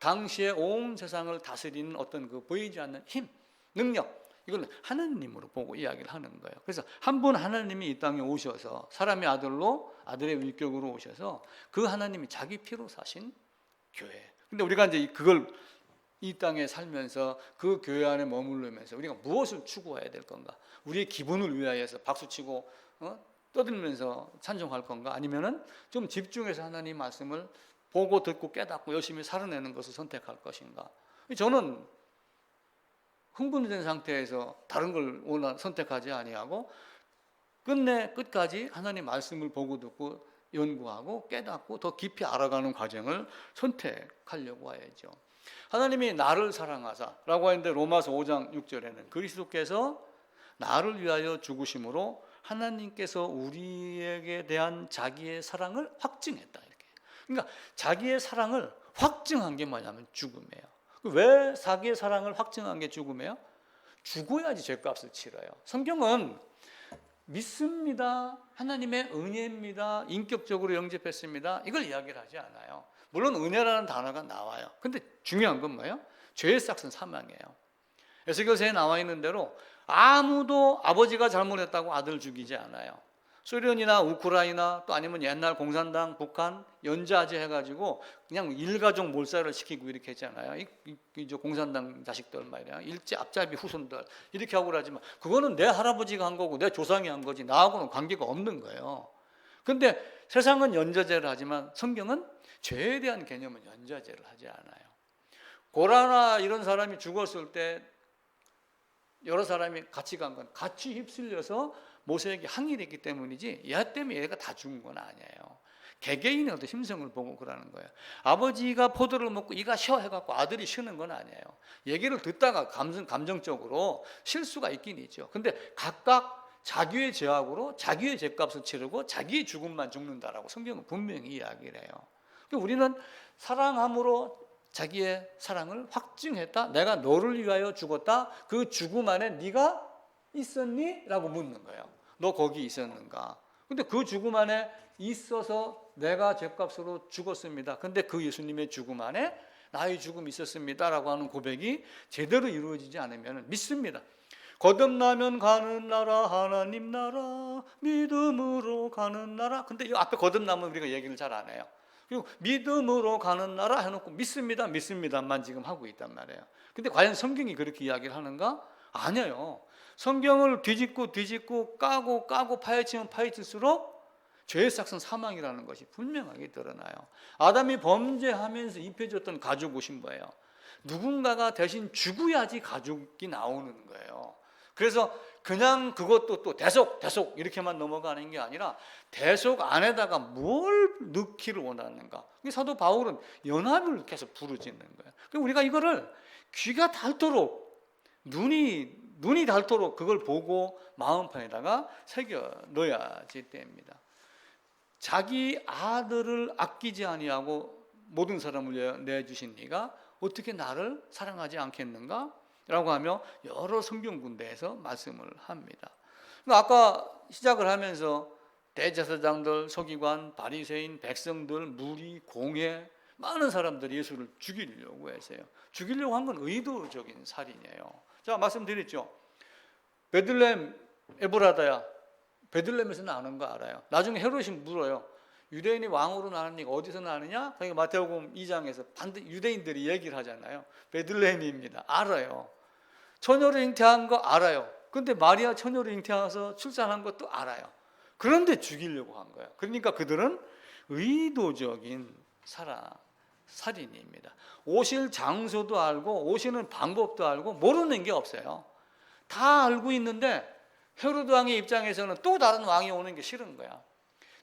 Speaker 1: 당시에 온 세상을 다스리는 어떤 그 보이지 않는 힘, 능력, 이걸 하나님으로 보고 이야기를 하는 거예요. 그래서 한 분 하나님이 이 땅에 오셔서 사람의 아들로, 아들의 위격으로 오셔서 그 하나님이 자기 피로 사신 교회. 근데 우리가 이제 그걸 이 땅에 살면서 그 교회 안에 머무르면서 우리가 무엇을 추구해야 될 건가? 우리의 기분을 위하여서 박수치고 떠들면서 찬송할 건가? 아니면은 좀 집중해서 하나님 말씀을 보고 듣고 깨닫고 열심히 살아내는 것을 선택할 것인가? 저는 흥분된 상태에서 다른 걸 선택하지 아니하고 끝까지 하나님 말씀을 보고 듣고 연구하고 깨닫고 더 깊이 알아가는 과정을 선택하려고 해야죠. 하나님이 나를 사랑하사라고 했는데 로마서 5장 6절에는 그리스도께서 나를 위하여 죽으심으로 하나님께서 우리에게 대한 자기의 사랑을 확증했다. 이렇게. 그러니까 자기의 사랑을 확증한 게 뭐냐면 죽음이에요. 왜 자기의 사랑을 확증한 게 죽음이에요? 죽어야지 죄값을 치러요. 성경은 믿습니다, 하나님의 은혜입니다, 인격적으로 영접했습니다, 이걸 이야기를 하지 않아요. 물론 은혜라는 단어가 나와요. 근데 중요한 건 뭐예요? 죄의 싹은 사망이에요. 에스겔서에 나와 있는 대로 아무도 아버지가 잘못했다고 아들을 죽이지 않아요. 소련이나 우크라이나 또 아니면 옛날 공산당, 북한 연좌제 해가지고 그냥 일가족 몰살을 시키고 이렇게 했잖아요. 이 공산당 자식들 말이야, 일제 앞잡이 후손들 이렇게 하고 그러지만 그거는 내 할아버지가 한 거고 내 조상이 한 거지 나하고는 관계가 없는 거예요. 근데 세상은 연좌제를 하지만 성경은 죄에 대한 개념은 연좌제를 하지 않아요. 고라나 이런 사람이 죽었을 때 여러 사람이 같이 간 건 같이 휩쓸려서 모세에게 항의를 했기 때문이지 얘 때문에 얘가 다 죽은 건 아니에요. 개개인의 어떤 힘성을 보고 그러는 거예요. 아버지가 포도를 먹고 이가 쉬어 해갖고 아들이 쉬는 건 아니에요. 얘기를 듣다가 감정적으로 실수가 있긴 있죠. 근데 각각 자기의 죄악으로 자기의 죄값을 치르고 자기의 죽음만 죽는다라고 성경은 분명히 이야기를 해요. 우리는 사랑함으로 자기의 사랑을 확증했다. 내가 너를 위하여 죽었다. 그 죽음 안에 네가 있었니? 라고 묻는 거예요. 너 거기 있었는가? 근데 그 죽음 안에 있어서 내가 죄값으로 죽었습니다. 근데 그 예수님의 죽음 안에 나의 죽음이 있었습니다 라고 하는 고백이 제대로 이루어지지 않으면 믿습니다. 거듭나면 가는 나라 하나님 나라 믿음으로 가는 나라. 근데 이 앞에 거듭나면 우리가 얘기를 잘 안 해요. 그리고 믿음으로 가는 나라 해놓고 믿습니다 믿습니다만 지금 하고 있단 말이에요. 근데 과연 성경이 그렇게 이야기를 하는가? 아니에요. 성경을 뒤집고 까고 파헤치면 파헤칠수록 죄의 싹은 사망이라는 것이 분명하게 드러나요. 아담이 범죄하면서 입혀줬던 가죽 옷인 거예요. 누군가가 대신 죽어야지 가죽이 나오는 거예요. 그래서 그냥 그것도 또 대속 이렇게만 넘어가는 게 아니라 대속 안에다가 뭘 넣기를 원하는가. 사도 바울은 연합을 계속 부르짖는 거예요. 그러니까 우리가 이거를 귀가 닳도록 눈이 닳도록 그걸 보고 마음판에다가 새겨 넣어야지 때입니다. 자기 아들을 아끼지 아니하고 모든 사람을 내주신 네가 어떻게 나를 사랑하지 않겠는가? 라고 하며 여러 성경 군데에서 말씀을 합니다. 아까 시작을 하면서 대제사장들, 서기관, 바리새인, 백성들, 무리, 공회 많은 사람들이 예수를 죽이려고 했어요. 죽이려고 한 건 의도적인 살인이에요. 자, 말씀드렸죠. 베들레헴 에브라다야. 베들레헴에서 나는 거 알아요. 나중에 헤롯이 물어요. 유대인이 왕으로 나는 네가 어디서 나느냐? 그러니까 마태복음 2장에서 반드시 유대인들이 얘기를 하잖아요. 베들레헴입니다. 알아요. 처녀를 잉태한 거 알아요. 근데 마리아 처녀를 잉태해서 출산한 것도 알아요. 그런데 죽이려고 한 거예요. 그러니까 그들은 의도적인 살인입니다. 오실 장소도 알고 오시는 방법도 알고 모르는 게 없어요. 다 알고 있는데 헤로드 왕의 입장에서는 또 다른 왕이 오는 게 싫은 거야.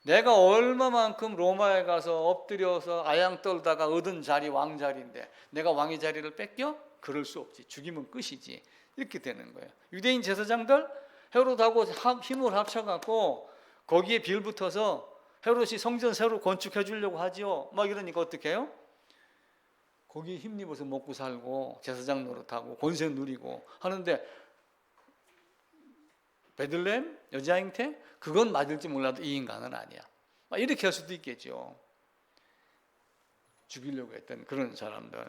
Speaker 1: 내가 얼마만큼 로마에 가서 엎드려서 아양 떨다가 얻은 자리 왕자리인데 내가 왕의 자리를 뺏겨? 그럴 수 없지. 죽이면 끝이지. 이렇게 되는 거예요. 유대인 제사장들 헤롯하고 힘을 합쳐갖고 거기에 빌붙어서 헤롯이 성전 새로 건축해 주려고 하죠. 막 이러니까 어떻게 해요? 거기에 힘입어서 먹고 살고 제사장 노릇하고 권세 누리고 하는데 베들레헴 여자 잉태 그건 맞을지 몰라도 이 인간은 아니야. 이렇게 할 수도 있겠죠. 죽이려고 했던 그런 사람들.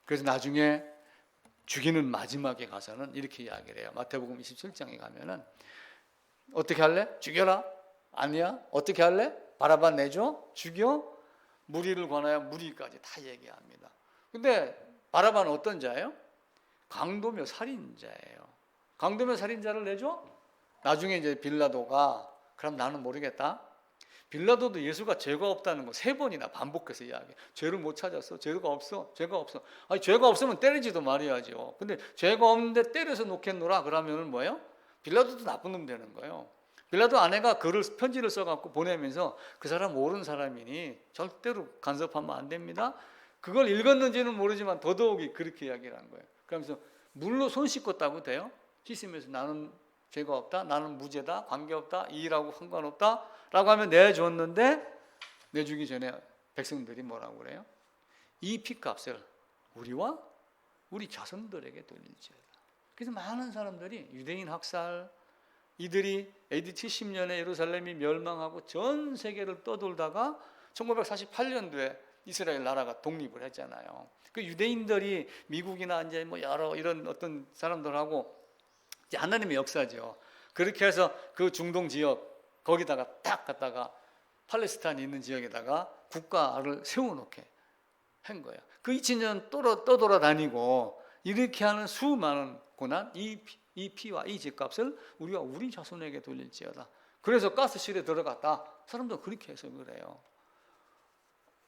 Speaker 1: 그래서 나중에 죽이는 마지막에 가서는 이렇게 이야기를 해요. 마태복음 27장에 가면은 어떻게 할래? 죽여라? 아니야? 어떻게 할래? 바라바 내줘? 죽여? 무리를 권하여 무리까지 다 얘기합니다. 근데 바라바는 어떤 자예요? 강도며 살인자예요. 강도며 살인자를 내줘? 나중에 이제 빌라도가 그럼 나는 모르겠다. 빌라도도 예수가 죄가 없다는 거 3번이나 반복해서 이야기해. 죄를 못 찾았어. 죄가 없어. 죄가 없어. 아니 죄가 없으면 때리지도 말아야죠. 근데 죄가 없는데 때려서 놓겠노라 그러면은 뭐예요? 빌라도도 나쁜 놈 되는 거예요. 빌라도 아내가 편지를 써갖고 보내면서 그 사람 모르는 사람이니 절대로 간섭하면 안 됩니다. 그걸 읽었는지는 모르지만 더더욱이 그렇게 이야기를 한 거예요. 그러면서 물로 손 씻었다고 돼요? 씻으면서 나는 죄가 없다, 나는 무죄다, 관계없다, 이 일하고 상관없다 라고 하면 내줬는데 내주기 전에 백성들이 뭐라고 그래요? 이 피값을 우리와 우리 자손들에게 돌릴지어다. 그래서 많은 사람들이 유대인 학살, 이들이 AD 70년에 예루살렘이 멸망하고 전 세계를 떠돌다가 1948년도에 이스라엘 나라가 독립을 했잖아요. 그 유대인들이 미국이나 이제 뭐 여러 이런 어떤 사람들하고 이제 하나님의 역사죠. 그렇게 해서 그 중동 지역 거기다가 딱 갖다가 팔레스타인이 있는 지역에다가 국가를 세워놓게 한 거예요. 그 2000년 떠돌아다니고 이렇게 하는 수많은 고난, 이 피와 이 죗값을 우리가 우리 자손에게 돌릴지어다. 그래서 가스실에 들어갔다. 사람도 그렇게 해석을 해요.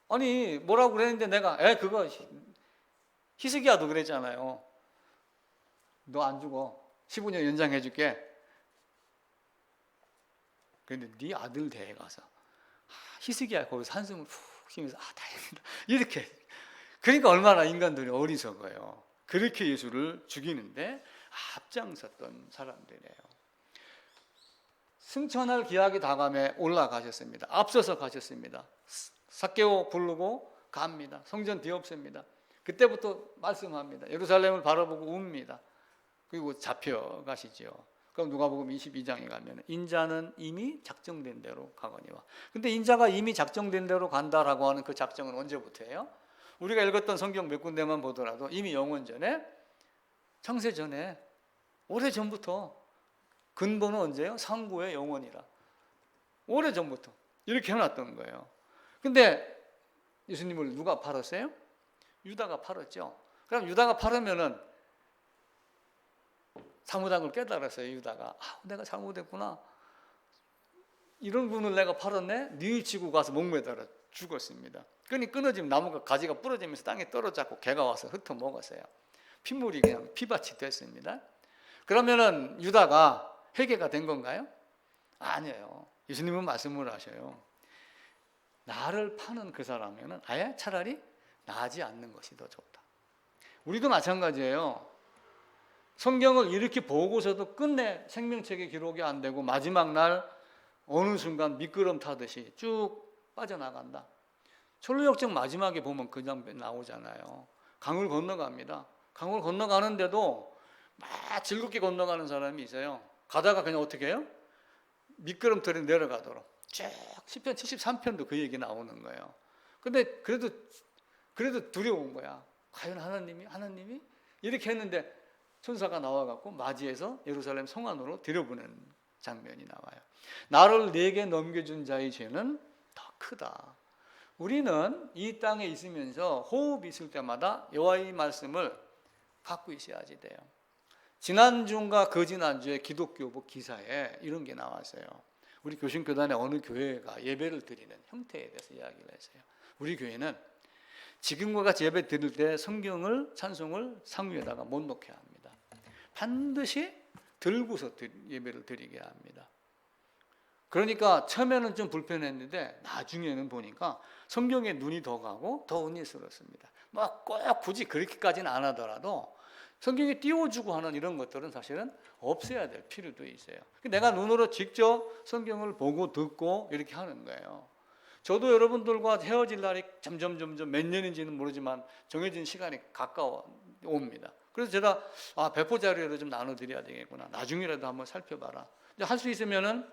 Speaker 1: 아니 뭐라고 그랬는데 내가 그거 히스기야도 그랬잖아요. 너 안 죽어. 15년 연장해 줄게. 그런데 네 아들 대에 가서 히스기야 거기서 한숨을 푹 쉬면서 다행이다. 이렇게. 그러니까 얼마나 인간들이 어리석어요. 그렇게 예수를 죽이는데 앞장섰던 사람들이에요. 승천할 기약이 다감에 올라가셨습니다. 앞서서 가셨습니다. 삭개오 부르고 갑니다. 성전 뒤엎습니다. 그때부터 말씀합니다. 예루살렘을 바라보고 웁니다. 그리고 잡혀가시죠. 그럼 누가복음 22장에 가면 인자는 이미 작정된 대로 가거니와. 근데 인자가 이미 작정된 대로 간다라고 하는 그 작정은 언제부터예요? 우리가 읽었던 성경 몇 군데만 보더라도 이미 영원 전에 창세 전에 오래전부터 근본은 언제예요? 상고의 영원이라. 오래전부터 이렇게 해놨던 거예요. 근데 예수님을 누가 팔았어요? 유다가 팔았죠. 그럼 유다가 팔으면은 잘못한 걸 깨달았어요. 유다가 내가 잘못했구나. 이런 분을 내가 팔았네. 뉘우치고 가서 목매달아 죽었습니다. 끈이 끊어지면 나무가 가지가 부러지면서 땅에 떨어졌고 개가 와서 흩어 먹었어요. 핏물이 그냥 피밭이 됐습니다. 그러면은 유다가 회개가 된 건가요? 아니에요. 예수님은 말씀을 하셔요. 나를 파는 그 사람이면 아예 차라리 나지 않는 것이 더 좋다. 우리도 마찬가지예요. 성경을 이렇게 보고서도 끝내 생명책에 기록이 안 되고 마지막 날 어느 순간 미끄럼 타듯이 쭉 빠져나간다. 철로역정 마지막에 보면 그 장면 나오잖아요. 강을 건너갑니다. 강을 건너가는데도 막 즐겁게 건너가는 사람이 있어요. 가다가 그냥 어떻게 해요? 미끄럼틀에 내려가도록 쭉 시편 73편도 그 얘기 나오는 거예요. 근데 그래도 두려운 거야. 과연 하나님이 이렇게 했는데 천사가 나와갖고 맞이해서 예루살렘 성 안으로 들여보내는 장면이 나와요. 나를 내게 넘겨준 자의 죄는 더 크다. 우리는 이 땅에 있으면서 호흡이 있을 때마다 여호와의 말씀을 갖고 있어야지 돼요. 지난주인가 그 지난주에 기독교부 기사에 이런 게 나왔어요. 우리 교신교단의 어느 교회가 예배를 드리는 형태에 대해서 이야기를 했어요. 우리 교회는 지금과 같이 예배 드릴 때 성경을 찬송을 상 위에다가 못 놓게 합니다. 반드시 들고서 예배를 드리게 합니다. 그러니까 처음에는 좀 불편했는데 나중에는 보니까 성경에 눈이 더 가고 더 은혜스럽습니다. 막 꼭 굳이 그렇게까지는 안 하더라도 성경에 띄워주고 하는 이런 것들은 사실은 없애야 될 필요도 있어요. 내가 눈으로 직접 성경을 보고 듣고 이렇게 하는 거예요. 저도 여러분들과 헤어질 날이 점점 몇 년인지는 모르지만 정해진 시간이 가까워 옵니다. 그래서 제가 배포 자료를 좀 나눠드려야 되겠구나. 나중이라도 한번 살펴봐라. 할 수 있으면은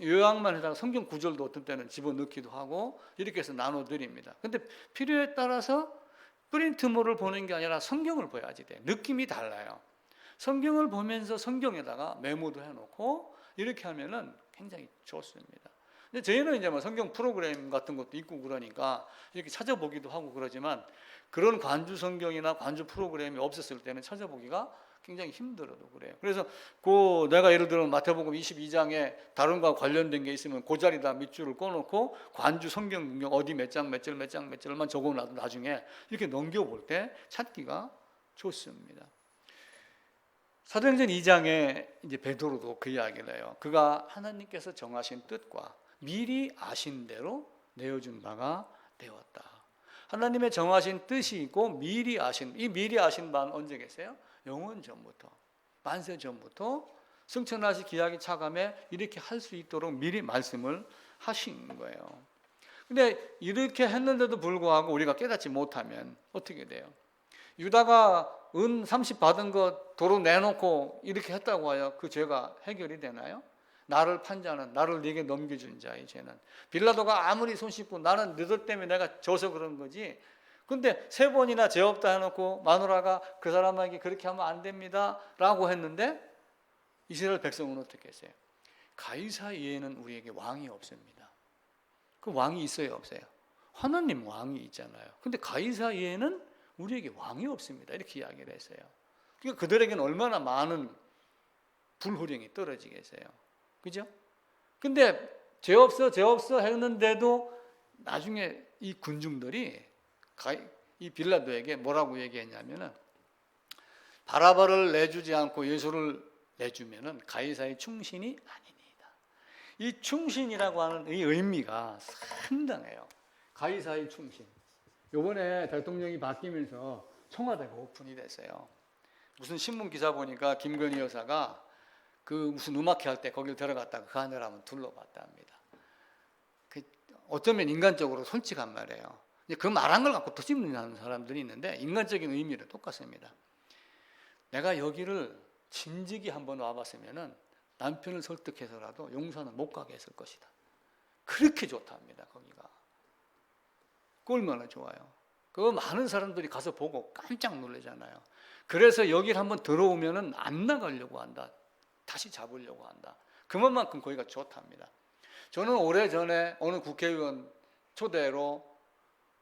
Speaker 1: 요약만 해다가 성경 구절도 어떤 때는 집어넣기도 하고 이렇게 해서 나눠드립니다. 근데 필요에 따라서 프린트물을 보는 게 아니라 성경을 봐야지 돼. 느낌이 달라요. 성경을 보면서 성경에다가 메모도 해놓고 이렇게 하면은 굉장히 좋습니다. 근데 저희는 이제 뭐 성경 프로그램 같은 것도 있고 그러니까 이렇게 찾아보기도 하고 그러지만 그런 관주 성경이나 관주 프로그램이 없었을 때는 찾아보기가 굉장히 힘들어도 그래요. 그래서 내가 예를 들어 마태복음 22장에 다른 거와 관련된 게 있으면 그 자리다 밑줄을 꺼놓고 관주 성경 능력 어디 몇 장 몇 절만 적어놔도 나중에 이렇게 넘겨볼 때 찾기가 좋습니다. 사도행전 2장에 이제 베드로도 그 이야기를 해요. 그가 하나님께서 정하신 뜻과 미리 아신 대로 내어준 바가 되었다. 하나님의 정하신 뜻이 있고 미리 아신, 이 미리 아신 바는 언제 계세요? 영원 전부터, 만세 전부터 승천하시 기약이 차감에 이렇게 할 수 있도록 미리 말씀을 하신 거예요. 근데 이렇게 했는데도 불구하고 우리가 깨닫지 못하면 어떻게 돼요? 유다가 은 30 받은 거 도로 내놓고 이렇게 했다고 하여 그 죄가 해결이 되나요? 나를 판자는, 나를 네게 넘겨준 자의 죄는. 빌라도가 아무리 손 씻고 나는 너들 때문에 내가 져서 그런 거지. 근데 3번이나 죄 없다 해놓고 마누라가 그 사람에게 그렇게 하면 안 됩니다 라고 했는데 이스라엘 백성은 어떻게 했어요? 가이사 이에는 우리에게 왕이 없습니다. 그 왕이 있어요, 없어요? 하나님 왕이 있잖아요. 근데 가이사 이에는 우리에게 왕이 없습니다. 이렇게 이야기를 했어요. 그러니까 그들에게는 얼마나 많은 불호령이 떨어지겠어요. 그죠? 근데 죄 없어 했는데도 나중에 이 군중들이 이 빌라도에게 뭐라고 얘기했냐면은 바라바를 내주지 않고 예수를 내주면은 가이사의 충신이 아니니이다. 이 충신이라고 하는 이 의미가 상당해요. 가이사의 충신. 요번에 대통령이 바뀌면서 청와대가 오픈이 됐어요. 무슨 신문 기사 보니까 김건희 여사가 그 무슨 음악회 할 때 거길 들어갔다가 그 안을 한번 둘러봤답니다. 어쩌면 인간적으로 솔직한 말이에요. 그 말한 걸 갖고 터집는 사람들이 있는데 인간적인 의미는 똑같습니다. 내가 여기를 진즉이 한번 와봤으면은 남편을 설득해서라도 용산은 못 가게 했을 것이다. 그렇게 좋답니다, 거기가. 그 얼마나 좋아요. 그 많은 사람들이 가서 보고 깜짝 놀라잖아요. 그래서 여기를 한번 들어오면은 안 나가려고 한다. 다시 잡으려고 한다. 그만큼 거기가 좋답니다. 저는 오래전에 어느 국회의원 초대로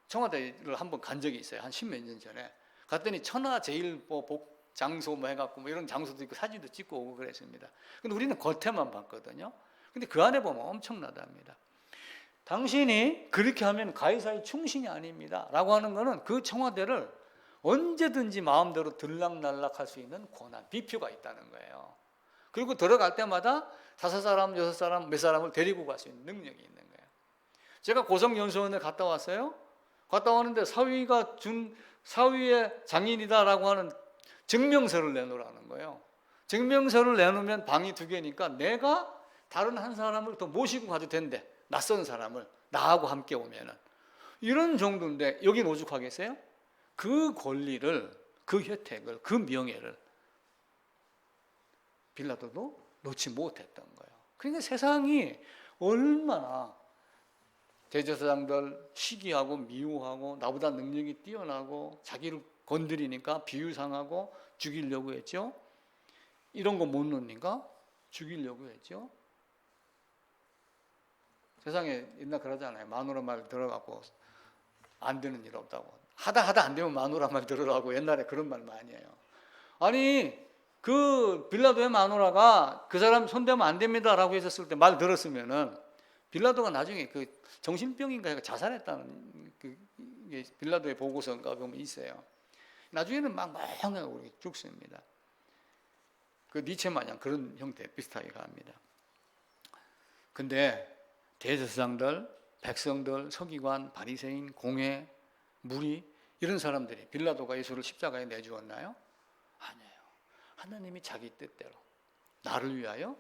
Speaker 1: 청와대를 한번 간 적이 있어요. 한 10몇 년 전에. 갔더니 천하제일보 장소 뭐 해갖고 뭐 이런 장소도 있고 사진도 찍고 오고 그랬습니다. 근데 우리는 겉에만 봤거든요. 근데 그 안에 보면 엄청나답니다. 당신이 그렇게 하면 가이사의 충신이 아닙니다 라고 하는 거는 그 청와대를 언제든지 마음대로 들락날락할 수 있는 권한, 비표가 있다는 거예요. 그리고 들어갈 때마다 5사람, 6사람, 몇 사람을 데리고 갈 수 있는 능력이 있는 거예요. 제가 고성연수원에 갔다 왔어요. 갔다 왔는데 사위가 준 사위의 장인이다라고 하는 증명서를 내놓으라는 거예요. 증명서를 내놓으면 방이 2개니까 내가 다른 한 사람을 더 모시고 가도 된대. 낯선 사람을 나하고 함께 오면은 이런 정도인데 여긴 오죽하겠어요? 그 권리를, 그 혜택을, 그 명예를 빌라도도 놓지 못했던 거예요. 그러니까 세상이 얼마나 대제사장들 시기하고 미워하고 나보다 능력이 뛰어나고 자기를 건드리니까 비유상하고 죽이려고 했죠. 이런 거 못 놓으니까 죽이려고 했죠. 세상에 옛날 그러잖아요. 마누라 말 들어갖고 안 되는 일 없다고. 하다 안 되면 마누라 말 들으라고 옛날에 그런 말 많이 해요. 아니 그 빌라도의 마누라가 그 사람 손대면 안 됩니다라고 했었을 때 말 들었으면은 빌라도가 나중에 그 정신병인가 해서 자살했다는 그 빌라도의 보고서인가 보면 있어요. 나중에는 막 멍하고 죽습니다. 그 니체 마냥 그런 형태 비슷하게 갑니다. 근데 대제사장들, 백성들, 서기관, 바리새인, 공회, 무리 이런 사람들이 빌라도가 예수를 십자가에 내주었나요? 아니에요. 하나님이 자기 뜻대로 나를 위하여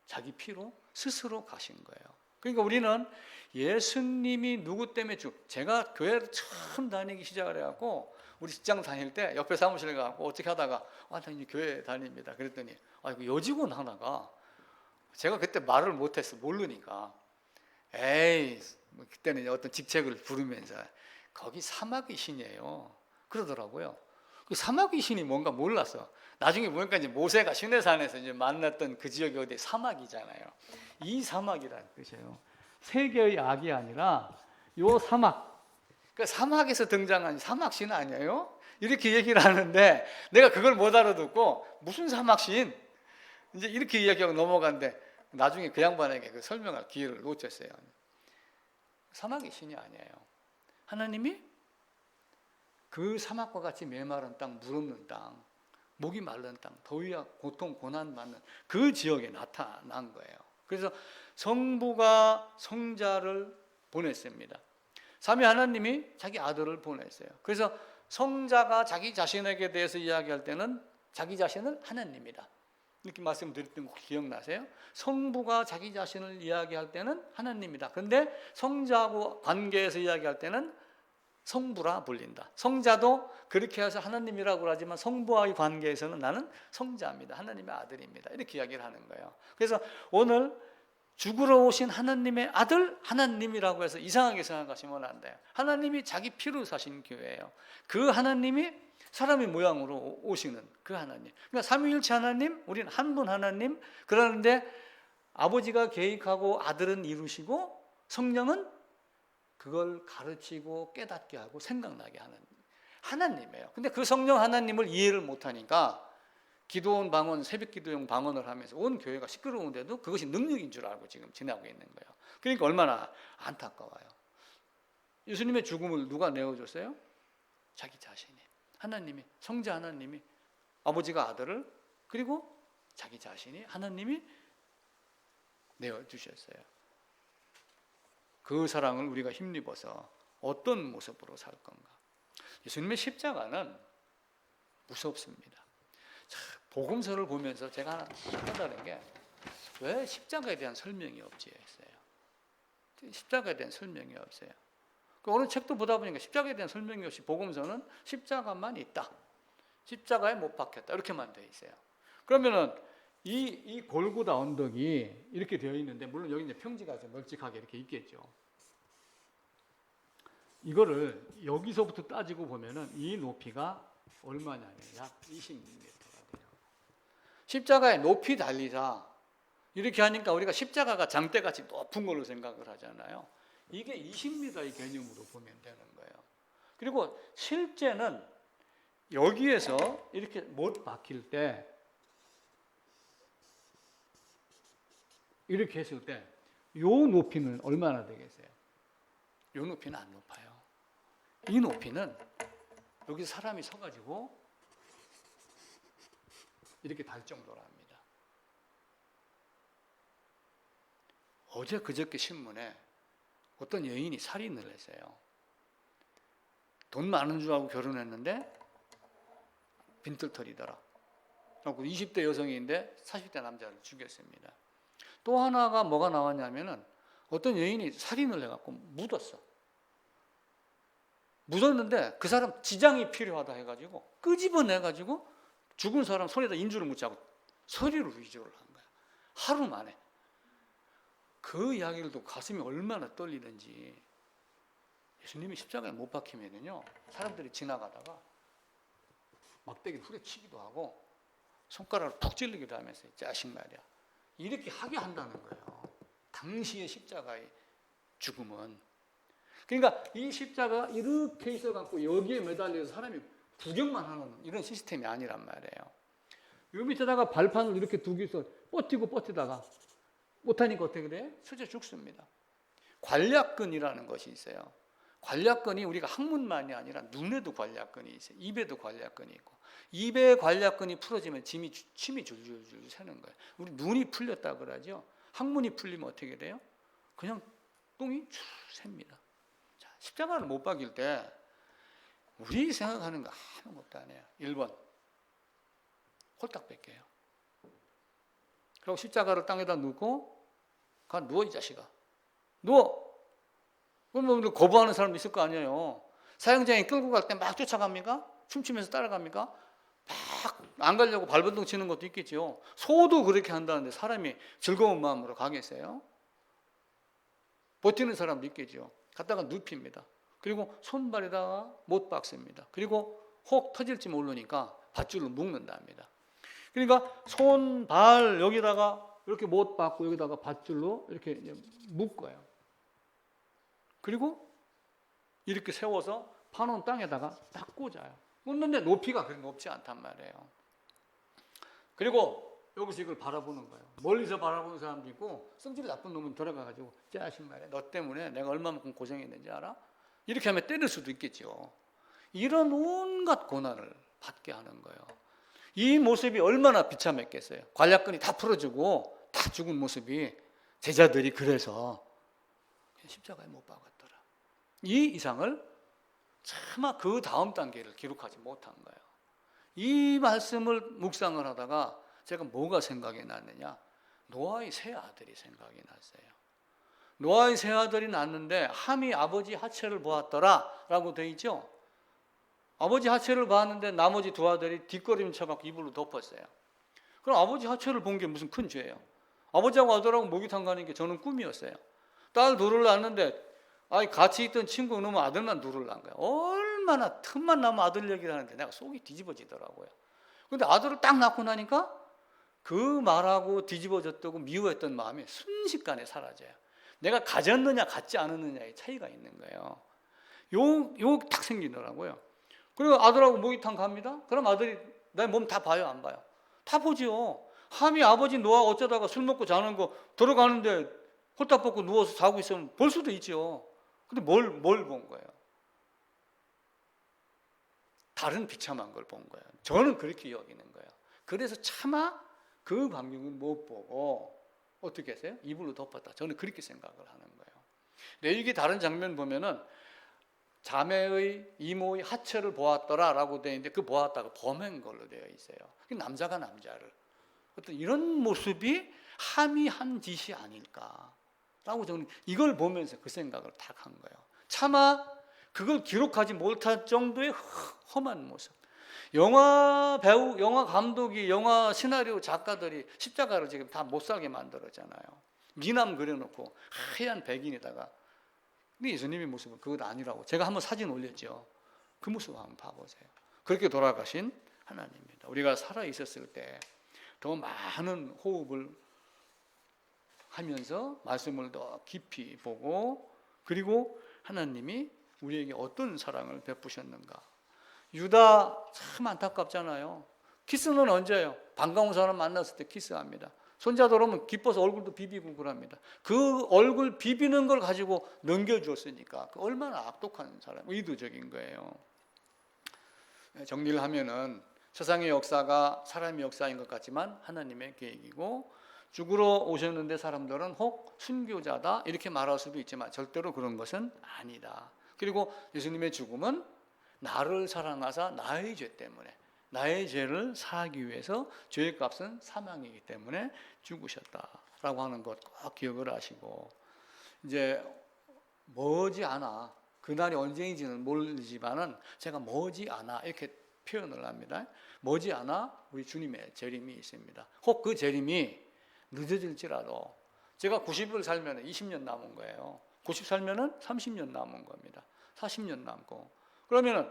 Speaker 1: 자기 피로 스스로 가신 거예요. 그러니까 우리는 예수님이 누구 때문에 제가 교회를 처음 다니기 시작을 해갖고 우리 직장 다닐 때 옆에 사무실에 가고 어떻게 하다가 나 이제 교회 다닙니다. 그랬더니 이거 여직원 하나가 제가 그때 말을 못했어. 모르니까 에이 그때는 어떤 직책을 부르면서 거기 사마귀 신이에요 그러더라고요. 그 사마귀 신이 뭔가 몰랐어. 나중에 보니까 이제 모세가 시내산에서 이제 만났던 그 지역이 어디 사막이잖아요. 이 사막이라는 뜻이에요. 세계의 악이 아니라 요 사막. 그 사막에서 등장한 사막신 아니에요? 이렇게 얘기를 하는데 내가 그걸 못 알아듣고 무슨 사막신? 이제 이렇게 이야기하고 넘어갔는데 나중에 그 양반에게 그 설명할 기회를 놓쳤어요. 사막의 신이 아니에요. 하나님이 그 사막과 같이 메마른 땅, 물 없는 땅, 목이 마른 땅, 더위와 고통, 고난 받는 그 지역에 나타난 거예요. 그래서 성부가 성자를 보냈습니다. 삼위 하나님이 자기 아들을 보냈어요. 그래서 성자가 자기 자신에게 대해서 이야기할 때는 자기 자신을 하나님이다. 이렇게 말씀드렸던 거 기억나세요? 성부가 자기 자신을 이야기할 때는 하나님이다. 그런데 성자하고 관계에서 이야기할 때는 성부라 불린다. 성자도 그렇게 해서 하나님이라고 하지만 성부와의 관계에서는 나는 성자입니다. 하나님의 아들입니다. 이렇게 이야기를 하는 거예요. 그래서 오늘 죽으러 오신 하나님의 아들 하나님이라고 해서 이상하게 생각하시면 안 돼요. 하나님이 자기 피로 사신 교회예요. 그 하나님이 사람의 모양으로 오시는 그 하나님. 그러니까 삼위일체 하나님, 우리는 한 분 하나님. 그러는데 아버지가 계획하고 아들은 이루시고 성령은 그걸 가르치고 깨닫게 하고 생각나게 하는 하나님이에요. 근데 그 성령 하나님을 이해를 못하니까 기도원 방언, 새벽기도용 방언을 하면서 온 교회가 시끄러운데도 그것이 능력인 줄 알고 지금 지나고 있는 거예요. 그러니까 얼마나 안타까워요. 예수님의 죽음을 누가 내어줬어요? 자기 자신이. 하나님이, 성자 하나님이, 아버지가 아들을, 그리고 자기 자신이, 하나님이 내어주셨어요. 그 사랑을 우리가 힘입어서 어떤 모습으로 살 건가? 예수님의 십자가는 무섭습니다. 복음서를 보면서 제가 하나 깨달은 게 왜 십자가에 대한 설명이 없지 했어요. 십자가에 대한 설명이 없어요. 어느 책도 보다 보니까 십자가에 대한 설명이 없이 복음서는 십자가만 있다. 십자가에 못 박혔다. 이렇게만 되어 있어요. 그러면은 이 골고다 언덕이 이렇게 되어 있는데 물론 여기 이제 평지가 좀 널찍하게 이렇게 있겠죠. 이거를 여기서부터 따지고 보면은 이 높이가 얼마냐면 약 20m가 돼요. 십자가의 높이 달리자 이렇게 하니까 우리가 십자가가 장대같이 높은 걸로 생각을 하잖아요. 이게 20m의 개념으로 보면 되는 거예요. 그리고 실제는 여기에서 이렇게 못 박힐 때 이렇게 했을 때 요 높이는 얼마나 되겠어요? 요 높이는 안 높아요. 이 높이는 여기서 사람이 서가지고 이렇게 달 정도로 합니다. 어제 그저께 신문에 어떤 여인이 살인을 했어요. 돈 많은 줄알고 결혼했는데 빈털터리더라. 20대 여성인데 40대 남자를 죽였습니다. 또 하나가 뭐가 나왔냐면은 어떤 여인이 살인을 해갖고 묻었어. 묻었는데 그 사람 지장이 필요하다 해가지고 끄집어내가지고 죽은 사람 손에다 인주를 묻자고 서리로 위조를 한 거야. 하루 만에. 그 이야기를 듣고 가슴이 얼마나 떨리는지. 예수님이 십자가에 못 박히면은요 사람들이 지나가다가 막대기를 후려치기도 하고 손가락을 푹 찔르기도 하면서 자식 말이야 이렇게 하게 한다는 거예요. 당시의 십자가의 죽음은. 그러니까 이 십자가 이렇게 있어갖고 여기에 매달려서 사람이 구경만 하는 이런 시스템이 아니란 말이에요. 요 밑에다가 발판을 이렇게 두고 있어 버티다가 못하니까 어떻게 돼? 서져 죽습니다. 관략근이라는 것이 있어요. 관략근이 우리가 항문만이 아니라 눈에도 관략근이 있어요. 입에도 관략근이 있고 입의 관략근이 풀어지면 침이 줄줄줄 새는 거예요. 우리 눈이 풀렸다 그러죠. 항문이 풀리면 어떻게 돼요? 그냥 똥이 쭉 셉니다. 자, 십자가를 못 박일 때 우리 생각하는 거 아무것도 안 해요. 1번 홀딱 뺏겨요. 그리고 십자가를 땅에다 놓고 가 누워 이 자식아. 누워. 그러면 거부하는 사람도 있을 거 아니에요. 사형장에 끌고 갈 때 막 쫓아갑니까? 춤추면서 따라갑니까? 막 안 가려고 발버둥 치는 것도 있겠죠. 소도 그렇게 한다는데 사람이 즐거운 마음으로 가겠어요? 버티는 사람도 있겠죠. 갔다가 눕힙니다. 그리고 손발에다가 못 박습니다. 그리고 혹 터질지 모르니까 밧줄로 묶는답니다. 그러니까 손, 발 여기다가 이렇게 못 박고 여기다가 밧줄로 이렇게 묶어요. 그리고 이렇게 세워서 파놓은 땅에다가 딱 꽂아요. 꽂는데 높이가 그렇게 높지 않단 말이에요. 그리고 여기서 이걸 바라보는 거예요. 멀리서 바라보는 사람도 있고 성질이 나쁜 놈은 들어가가지고 짜신 말이야. 너 때문에 내가 얼마만큼 고생했는지 알아? 이렇게 하면 때릴 수도 있겠죠. 이런 온갖 고난을 받게 하는 거예요. 이 모습이 얼마나 비참했겠어요. 관략근이 다 풀어지고 다 죽은 모습이 제자들이 그래서 십자가에 못 박았더라. 이 이상을 차마 그 다음 단계를 기록하지 못한 거예요. 이 말씀을 묵상을 하다가 제가 뭐가 생각이 났느냐? 노아의 세 아들이 생각이 났어요. 노아의 세 아들이 났는데 함이 아버지 하체를 보았더라 라고 되어 있죠. 아버지 하체를 봤는데 나머지 두 아들이 뒷걸음 쳐갖고 이불로 덮었어요. 그럼 아버지 하체를 본 게 무슨 큰 죄예요. 아버지하고 아들하고 목욕탕 가는 게 저는 꿈이었어요. 딸 둘을 낳았는데 같이 있던 친구 놈은 아들만 둘을 낳은 거예요. 얼마나 틈만 나면 아들 얘기를 하는데 내가 속이 뒤집어지더라고요. 근데 아들을 딱 낳고 나니까 그 말하고 뒤집어졌다고 미워했던 마음이 순식간에 사라져요. 내가 가졌느냐 갖지 않았느냐의 차이가 있는 거예요. 요 딱 생기더라고요. 그리고 아들하고 목욕탕 갑니다. 그럼 아들이 내 몸 다 봐요, 안 봐요? 다 보죠. 함이 아버지 노아 어쩌다가 술 먹고 자는 거 들어가는데 홀딱 벗고 누워서 자고 있으면 볼 수도 있죠. 근데 뭘 본 거예요? 다른 비참한 걸 본 거예요. 저는 그렇게 여기는 거예요. 그래서 차마 그 광경을 못 보고 어떻게 했어요? 이불로 덮었다. 저는 그렇게 생각을 하는 거예요. 레위기 다른 장면 보면은 자매의 이모의 하체를 보았더라라고 되어 있는데 그 보았다가 범한 걸로 되어 있어요. 남자가 남자를 어떤 이런 모습이 함이 한 짓이 아닐까라고 저는 이걸 보면서 그 생각을 딱 한 거예요. 차마 그걸 기록하지 못할 정도의 험한 모습. 영화 배우, 영화 감독이, 영화 시나리오 작가들이 십자가를 지금 다 못 살게 만들었잖아요. 미남 그려놓고 하얀 백인에다가. 근데 예수님의 모습은 그것 아니라고 제가 한번 사진 올렸죠. 그 모습 한번 봐보세요. 그렇게 돌아가신 하나님입니다. 우리가 살아 있었을 때 더 많은 호흡을 하면서 말씀을 더 깊이 보고 그리고 하나님이 우리에게 어떤 사랑을 베푸셨는가. 유다 참 안타깝잖아요. 키스는 언제예요? 반가운 사람 만났을 때 키스합니다. 손자들 오면 기뻐서 얼굴도 비비고 그럽니다. 그 얼굴 비비는 걸 가지고 넘겨주었으니까 얼마나 악독한 사람, 의도적인 거예요. 정리를 하면은 세상의 역사가 사람의 역사인 것 같지만 하나님의 계획이고 죽으러 오셨는데 사람들은 혹 순교자다 이렇게 말할 수도 있지만 절대로 그런 것은 아니다. 그리고 예수님의 죽음은 나를 사랑하사 나의 죄 때문에 나의 죄를 사하기 위해서 죄의 값은 사망이기 때문에 죽으셨다라고 하는 것 꼭 기억을 하시고 이제 머지않아 그날이 언제인지는 모르지만은 제가 머지않아 이렇게 표현을 합니다. 머지않아 우리 주님의 재림이 있습니다. 혹 그 재림이 늦어질지라도 제가 90을 살면 20년 남은 거예요. 90 살면은 30년 남은 겁니다. 40년 남고 그러면은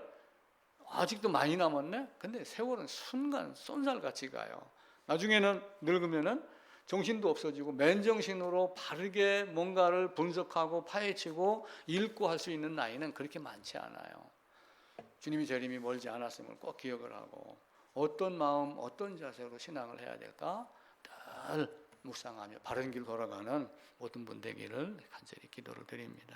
Speaker 1: 아직도 많이 남았네? 근데 세월은 순간 쏜살같이 가요. 나중에는 늙으면은 정신도 없어지고 맨정신으로 바르게 뭔가를 분석하고 파헤치고 읽고 할 수 있는 나이는 그렇게 많지 않아요. 주님이 재림이 멀지 않았음을 꼭 기억을 하고 어떤 마음, 어떤 자세로 신앙을 해야 될까? 늘 묵상하며 바른 길 걸어가는 모든 분 되기를 간절히 기도를 드립니다.